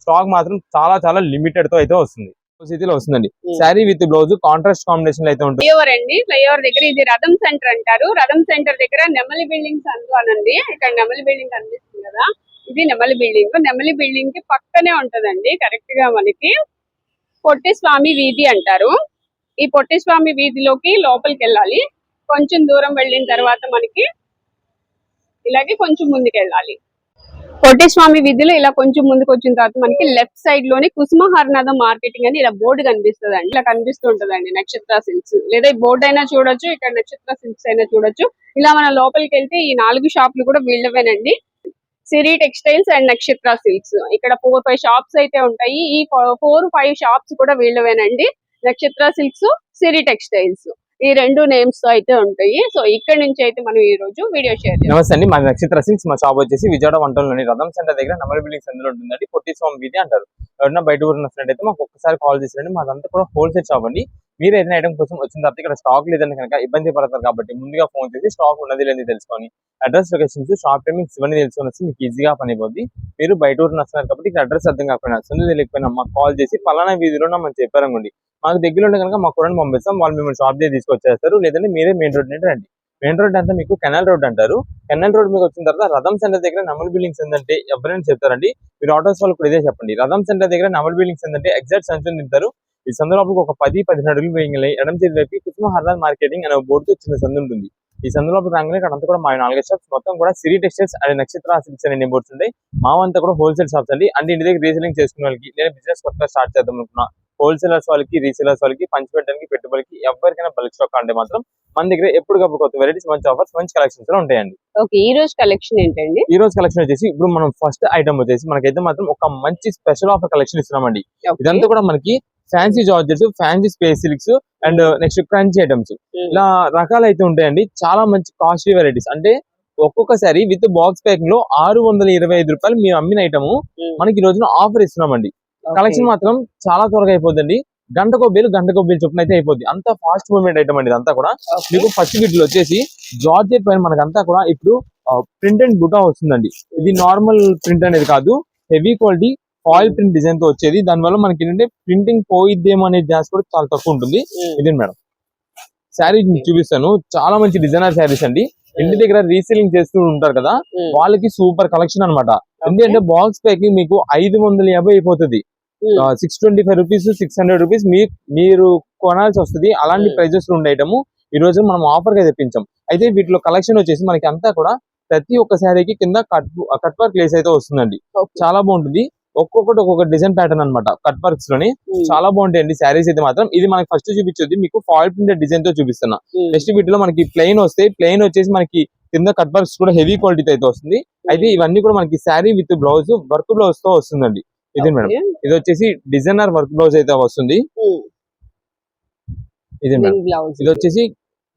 Stock మాత్రం చాలా చాలా లిమిటెడ్ తో అయితే వస్తుంది. స్థితిలో వస్తుందండి. Sari with blouse contrast combination లో అయితే ఉంటుంది. ఫ్లైఓవర్ అండి, ఫ్లైఓవర్ దగ్గర ఇది రథం సెంటర్ అంటారు. రథం సెంటర్ దగ్గర నెమలి బిల్డింగ్స్ అందులోనండి. ఇక్కడ నెమలి బిల్డింగ్ కనిపిస్తుంది కదా, ఇది నెమలి బిల్డింగ్. నెమలి బిల్డింగ్ కి పక్కనే ఉంటదండి కరెక్ట్ గా మనకి పొట్టి స్వామి వీధి అంటారు. ఈ పొట్టి స్వామి వీధిలోకి లోపలికి వెళ్ళాలి. కొంచెం దూరం వెళ్ళిన తర్వాత మనకి ఇలాగే కొంచెం ముందుకు వెళ్ళాలి. పొట్టి స్వామి వీధిలో ఇలా కొంచెం ముందుకు వచ్చిన తర్వాత మనకి లెఫ్ట్ సైడ్ లోనే కుసుమహర్నాథం మార్కెటింగ్ అని ఇలా బోర్డు కనిపిస్తుంది అండి. ఇలా కనిపిస్తూ ఉంటదండి నక్షత్ర సిల్క్స్. లేదా ఈ బోర్డు అయినా చూడొచ్చు, ఇక్కడ నక్షత్ర సిల్క్స్ అయినా చూడొచ్చు. ఇలా మన లోపలికి వెళ్తే ఈ 4 షాపులు కూడా వీళ్ళవేనండి. సిరి టెక్స్టైల్స్ అండ్ నక్షత్ర సిల్క్స్. ఇక్కడ 4-5 షాప్స్ అయితే ఉంటాయి. ఈ 4-5 షాప్స్ కూడా వీళ్ళవేనండి. నక్షత్ర సిల్క్స్, సిరి టెక్స్టైల్స్, ఈ 2 నేమ్స్ తో అయితే ఉంటాయి. సో ఇక్కడ నుంచి అయితే మనం ఈ రోజు వీడియో షేర్ చేస్తాం. నమస్తే అండి, మా నక్షత్ర సిల్క్స్. మా షాప్ వచ్చేసి విజయవాడ వంటలోని రథం సెంటర్ దగ్గర నెమలి బిల్డింగ్స్ అందులో ఉంటుందండి. పొట్టి స్వామి వీధి అంటారు. ఎవరైనా బయట ఊరు వస్తున్నట్టయితే మాకు ఒక్కసారి కాల్ చేసిరండి. మాదంతా కూడా హోల్సేల్ షాప్ అండి. మీరు ఏదైనా ఐటమ్ కోసం వచ్చిన తర్వాత ఇక్కడ స్టాక్ లేదని కనుక ఇబ్బంది పడతారు కాబట్టి ముందుగా ఫోన్ చేసి స్టాక్ ఉన్నది లేని తెలుసుకొని అడ్రస్, లొకేషన్స్, షాప్ టైమింగ్స్ ఇవన్నీ తెలుసుకొని వస్తే మీకు ఈజీగా పని అయిపోద్ది. మీరు బయట ఊరు వస్తున్నారు కాబట్టి ఇక్కడ అడ్రస్ అర్థం కాకపోయినా వస్తుంది తెలియకపోయినా మాకు కాల్ చేసి పలానా వీధిలో మనం చెప్పారనుకోండి, మాకు దగ్గర ఉంటే కనుక మాకు కూడా పంపిస్తాం. వాళ్ళు మిమ్మల్ని షాప్ దగ్గర తీసుకొచ్చేస్తారు. లేదంటే మీరే మెయిన్ రోడ్ నుండి రండి. మెయిన్ రోడ్ అంతా మీకు కెనాల్ రోడ్ అంటారు. కెనాల్ రోడ్ మీకు వచ్చిన తర్వాత రథం సెంటర్ దగ్గర నెమలి బిల్డింగ్స్ ఏంటంటే ఎవరైనా చెప్తారండి. మీరు ఆటోస్ వాళ్ళు కూడా ఇదే చెప్పండి. రథం సెంటర్ దగ్గర నెమలి బిల్డింగ్స్ ఏంటంటే ఎగ్జాక్ట్ సంచులు తింటారు. ఈ సందు లోపలికి ఒక 10-15 అడుగులు వేయగలి ఎడం చేతి వైపు కుసుమహర్నాథ్ మార్కెటింగ్ అనే బోర్డుతో చిన్న సందు ఉంటుంది. ఈ సందు లోపలికి రాగానే ఇక్కడ అంతా కూడా మా 4 షాప్స్ మొత్తం కూడా సిరి టెక్స్టైల్స్ అండ్ నక్షత్ర సిల్క్స్ అనే బోర్డ్స్ ఉంటాయి. మావంతా కూడా హోల్సేల్ షాప్స్ అండి. అంటే ఇంటి దగ్గర రీసెలింగ్ చేసుకునే వాళ్ళకి, లేదా బిజినెస్ కొత్తగా స్టార్ట్ చేద్దాం అనుకున్నా హోల్సేలర్స్ వాళ్ళకి, రీసేలర్స్ వాళ్ళకి, పంచి పెట్టడానికి, పెట్టుబడికి, ఎవరికైనా బల్క్ స్టాక్ అంటే మాత్రం మన దగ్గర ఎప్పటికప్పుడు కొత్త వెరైటీస్, మంచి ఆఫర్స్, మంచి కలెక్షన్స్ ఉంటాయండి. ఓకే, ఈ రోజు కలెక్షన్ ఏంటండి? ఈ రోజు కలెక్షన్ వచ్చేసి ఇప్పుడు మనం ఫస్ట్ ఐటమ్ వచ్చేసి మనకైతే మాత్రం ఒక మంచి స్పెషల్ ఆఫర్ కలెక్షన్ ఇస్తున్నామండి. ఇదంతా కూడా మనకి fancy georgettes, fancy space silks and next crunchy items ఇలా రకాలు అయితే ఉంటాయండి. చాలా మంచి కాస్ట్లీ వెరైటీస్. అంటే ఒక్కొక్కసారి విత్ బాక్స్ ప్యాకింగ్ లో 625 రూపాయలు మేము అమ్మిన ఐటమ్ మనకి ఈ రోజున ఆఫర్ ఇస్తున్నామండి. కలెక్షన్ మాత్రం చాలా త్వరగా అయిపోద్దండి. గంటకో బేలు చొప్పున అయితే అయిపోద్ది. అంత ఫాస్ట్ మూవ్మెంట్ ఐటమ్ అండి ఇదంతా కూడా. మీకు ఫస్ట్ వీటిలో వచ్చేసి జార్జెట్ పైన మనకంతా కూడా ఇప్పుడు ప్రింట్ అండ్ బుటా వస్తుందండి. ఇది నార్మల్ ప్రింట్ అనేది కాదు, heavy quality foil print design తో వచ్చేది. దానివల్ల మనకి ఏంటంటే ప్రింటింగ్ పోయిద్దేమో అనే ఛాన్స్ కూడా చాలా తక్కువ ఉంటుంది. ఇది మేడం శారీ చూపిస్తాను. చాలా మంచి డిజైనర్ శారీస్ అండి. ఇంటి దగ్గర రీసేలింగ్ చేస్తూ ఉంటారు కదా, వాళ్ళకి సూపర్ కలెక్షన్ అనమాట. ఎందుకంటే బాక్స్ ప్యాకింగ్ మీకు 550 అయిపోతుంది. 625 రూపీస్, 600 రూపీస్ మీరు కొనాల్సి వస్తుంది. అలాంటి ప్రైజెస్ ఉండే ఐటమ్ ఈ రోజు మనం ఆఫర్ గా తెప్పించాం. అయితే వీటిలో కలెక్షన్ వచ్చేసి మనకి అంతా కూడా ప్రతి ఒక్క శారీకి కింద కట్ వర్క్ లేస్ అయితే వస్తుందండి. చాలా బాగుంటుంది. ఒక్కొక్కటి ఒక్కొక్క డిజైన్ ప్యాటర్న్ అనమాట. కట్ వర్క్స్ లోని చాలా బాగుంటాయండి శారీస్ అయితే మాత్రం. ఇది మనకి ఫస్ట్ చూపించేది మీకు ఫాయిల్ ప్రింటెడ్ డిజైన్ తో చూపిస్తున్నా. నెక్స్ట్ వీటిలో మనకి ప్లెయిన్ వస్తాయి. ప్లెయిన్ వచ్చేసి మనకి కింద కట్ వర్క్స్ కూడా హెవీ క్వాలిటీ అయితే వస్తుంది. అయితే ఇవన్నీ కూడా మనకి sari with blouse, work blouse తో వస్తుందండి. ఇది మేడం, ఇది వచ్చేసి డిజైనర్ వర్క్ బ్లౌజ్ అయితే వస్తుంది. ఇది మేడం, ఇది వచ్చేసి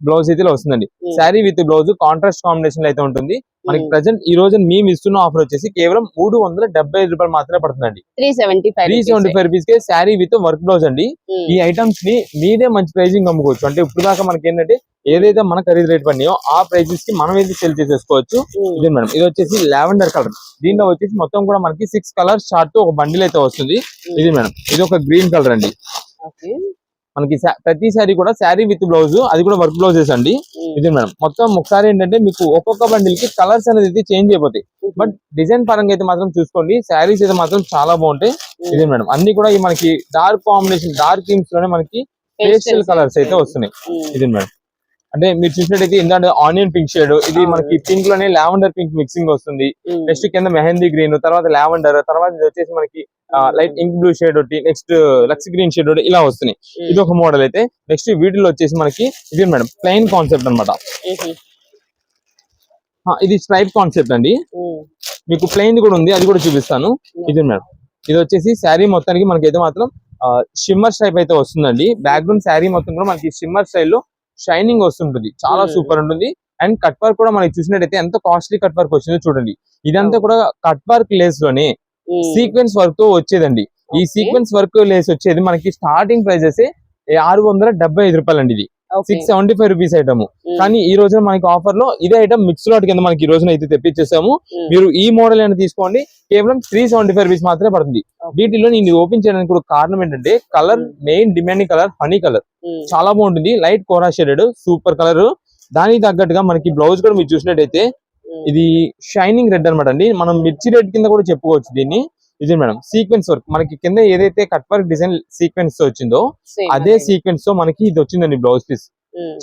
బ్లౌజ్ అయితే వస్తుందండి. Sari with blouse contrast combination అయితే ఉంటుంది. మనకి ప్రెసెంట్ ఈ రోజు మేము ఇస్తున్న ఆఫర్ వచ్చేసి కేవలం 375 రూపాయలు మాత్రమే పడుతుందండి. 375 rupees K sari with work blouse అండి. ఈ ఐటమ్స్ ని మీరే మంచి ప్రైజింగ్ అమ్ముకోవచ్చు. అంటే ఇప్పుడు దాకా మనకి ఏంటంటే ఏదైతే మన ఖరీదు రేట్ పడినాయో ఆ ప్రైజెస్ కి మనం అయితే సెల్ చేసేసుకోవచ్చు. ఇది మేడం, ఇది వచ్చేసి లావెండర్ కలర్. దీంట్లో వచ్చేసి మొత్తం కూడా మనకి 6 కలర్స్ చార్ట్ ఒక బండిల్ అయితే వస్తుంది. ఇది మేడం, ఇది ఒక గ్రీన్ కలర్ అండి. మనకి ప్రతి శారీ కూడా శారీ విత్ బ్లౌజ్, అది కూడా వర్క్ బ్లౌజెస్ అండి. ఇది మేడం, మొత్తం ఒకసారి ఏంటంటే మీకు ఒక్కొక్క బండిల్ కి కలర్స్ అనేది చేంజ్ అయిపోతాయి. బట్ డిజైన్ పరంగా అయితే మాత్రం చూసుకోండి, శారీస్ అయితే మాత్రం చాలా బాగుంటాయి. ఇది మేడం, అన్ని కూడా మనకి డార్క్ కాంబినేషన్, డార్క్ థీమ్స్ లోనే మనకి పేస్టల్ కలర్స్ అయితే వస్తున్నాయి. ఇది మేడం, అంటే మీరు చూసినట్టయితే ఏంటంటే ఆనియన్ పింక్ షేడ్, ఇది మనకి పింక్ లోనే లావెండర్ పింక్ మిక్సింగ్ వస్తుంది. నెక్స్ట్ కింద మెహందీ గ్రీన్, తర్వాత లావెండర్, తర్వాత ఇది వచ్చేసి మనకి లైట్ ఇంక్ బ్లూ షేడ్ ఒకటి, నెక్స్ట్ లక్స్ గ్రీన్ షేడ్ ఒకటి, ఇలా వస్తున్నాయి. ఇది ఒక మోడల్ అయితే. నెక్స్ట్ వీటిలో వచ్చేసి మనకి ఇది మేడం ప్లెయిన్ కాన్సెప్ట్ అనమాట. ఇది స్ట్రైప్ కాన్సెప్ట్ అండి. మీకు ప్లెయిన్ కూడా ఉంది, అది కూడా చూపిస్తాను. ఇది మేడం, ఇది వచ్చేసి శారీ మొత్తానికి మనకైతే మాత్రం షిమ్మర్ స్ట్రైప్ అయితే వస్తుందండి. బ్యాక్గ్రౌండ్ శారీ మొత్తం కూడా మనకి షిమ్మర్ స్టైల్లో షైనింగ్ వస్తుంటుంది. చాలా సూపర్ ఉంటుంది. అండ్ కట్ వర్క్ కూడా మనకి చూసినట్టయితే ఎంత కాస్ట్లీ కట్ వర్క్ వచ్చిందో చూడండి. ఇదంతా కూడా కట్ వర్క్ లేస్ లోనే సీక్వెన్స్ వర్క్ తో వచ్చేదండి. ఈ సీక్వెన్స్ వర్క్ లేస్ వచ్చేది మనకి స్టార్టింగ్ ప్రైజెస్ 675 రూపాయలు అండి. ఇది Okay. 675 rupees item. కానీ ఈ రోజున మనకి ఆఫర్ లో ఇదే ఐటమ్ మిక్స్ లాట్ కింద మనకి ఈ రోజున అయితే తెప్పించేసాము. మీరు ఈ మోడల్ అయినా తీసుకోండి, కేవలం 375 రూపీస్ మాత్రమే పడుతుంది. వీటిలో నేను ఓపెన్ చేయడానికి కూడా కారణం ఏంటంటే colour, main demanding colour honey colour, చాలా బాగుంటుంది. లైట్ కోరా షేడెడ్ సూపర్ కలర్. దానికి తగ్గట్టుగా మనకి బ్లౌజ్ కూడా మీరు చూసినట్టయితే ఇది షైనింగ్ రెడ్ అనమాట అండి. మనం మిర్చి రెడ్ కింద కూడా చెప్పుకోవచ్చు దీన్ని. ఇది మేడం సీక్వెన్స్ వర్క్, మనకి కింద ఏదైతే కట్ వర్క్ డిజైన్ సీక్వెన్స్ వచ్చిందో అదే సీక్వెన్స్ తో మనకి ఇది వచ్చిందండి బ్లౌజ్ పీస్.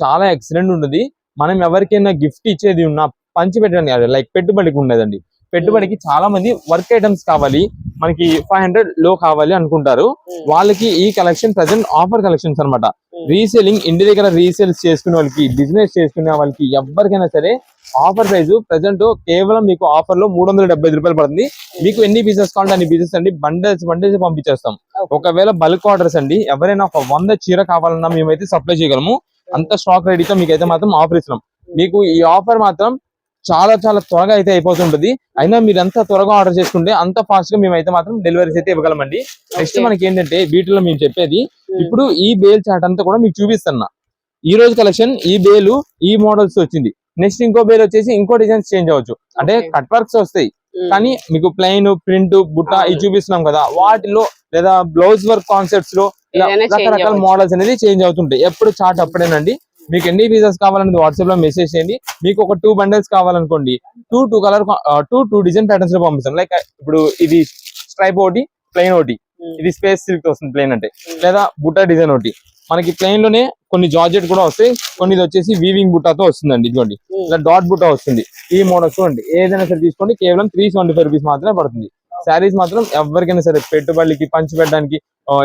చాలా ఎక్సలెంట్ ఉంటుంది. మనం ఎవరికైనా గిఫ్ట్ ఇచ్చేది ఉన్నా పంచి పెట్టడానికి లైక్ పెట్టుబడికి ఉండదండి. పెట్టుబడికి చాలా మంది వర్క్ ఐటమ్స్ కావాలి, మనకి 500 లో కావాలి అనుకుంటారు. వాళ్ళకి ఈ కలెక్షన్ ప్రెసెంట్ ఆఫర్ కలెక్షన్స్ అనమాట. రీసేలింగ్, ఇంటి దగ్గర రీసేల్స్ చేసుకునే వాళ్ళకి, బిజినెస్ చేసుకునే వాళ్ళకి ఎవరికైనా సరే ఆఫర్ ప్రైస్ ప్రెసెంట్ కేవలం మీకు ఆఫర్ లో 375 రూపాయలు పడుతుంది. మీకు ఎన్ని పీసెస్ కావాలంటే అన్ని పీసెస్ అండి, బండల్స్ పంపించేస్తాం. ఒకవేళ బల్క్ ఆర్డర్స్ అండి, ఎవరైనా ఒక 100 చీర కావాలన్నా మేమైతే సప్లై చేయగలము. అంత స్టాక్ రెడీతో మీకు అయితే మాత్రం ఆఫర్ ఇస్తున్నాం. మీకు ఈ ఆఫర్ మాత్రం చాలా చాలా త్వరగా అయితే అయిపోతుంటది. అయినా మీరు ఎంత త్వరగా ఆర్డర్ చేసుకుంటే అంత ఫాస్ట్ గా మేమైతే మాత్రం డెలివరీస్ అయితే ఇవ్వగలమండి. నెక్స్ట్ మనకి ఏంటంటే వీటిలో మేము చెప్పేది ఇప్పుడు ఈ బేల్ చాట్ అంతా కూడా మీకు చూపిస్తున్నా. ఈ రోజు కలెక్షన్ ఈ బేలు ఈ మోడల్స్ వచ్చింది. నెక్స్ట్ ఇంకో బేల్ వచ్చేసి ఇంకో డిజైన్స్ చేంజ్ అవ్వచ్చు, అంటే కట్ వర్క్స్ వస్తాయి. కానీ మీకు ప్లెయిన్, ప్రింట్, బుట్ట ఇవి చూపిస్తున్నాం కదా, వాటిలో లేదా బ్లౌజ్ వర్క్ కాన్సెప్ట్స్ లో రకరకాల మోడల్స్ అనేది చేంజ్ అవుతుంటాయి. ఎప్పుడు చార్ట్ అప్పుడేనండి. మీకు ఎన్ని పీసెస్ కావాలనేది వాట్సాప్ లో మెసేజ్ చేయండి. మీకు ఒక 2 బండిల్స్ కావాలనుకోండి, 2 కలర్ 2 డిజైన్ ప్యాటర్న్స్ లో పంపిస్తాం. లైక్ ఇప్పుడు ఇది స్ట్రైప్ ఒకటి, ప్లెయిన్ ఒకటి, ఇది స్పేస్ సిల్క్ వస్తుంది ప్లెయిన్ అంటే, లేదా బుట్ట డిజైన్ ఒకటి. మనకి ప్లెయిన్ లోనే కొన్ని జార్జెట్ కూడా వస్తాయి, కొన్ని ఇది వచ్చేసి వీవింగ్ బుట్టాతో వస్తుందండి. ఇదిగోండి ఇలా డాట్ బుట్ట వస్తుంది. ఈ మోడల్స్ చూడండి, ఏదైనా సరే తీసుకోండి, కేవలం 375 రూపీస్ మాత్రమే పడుతుంది. శారీస్ మాత్రం ఎవరికైనా సరే పెట్టుబడికి, పంచి పెట్టడానికి,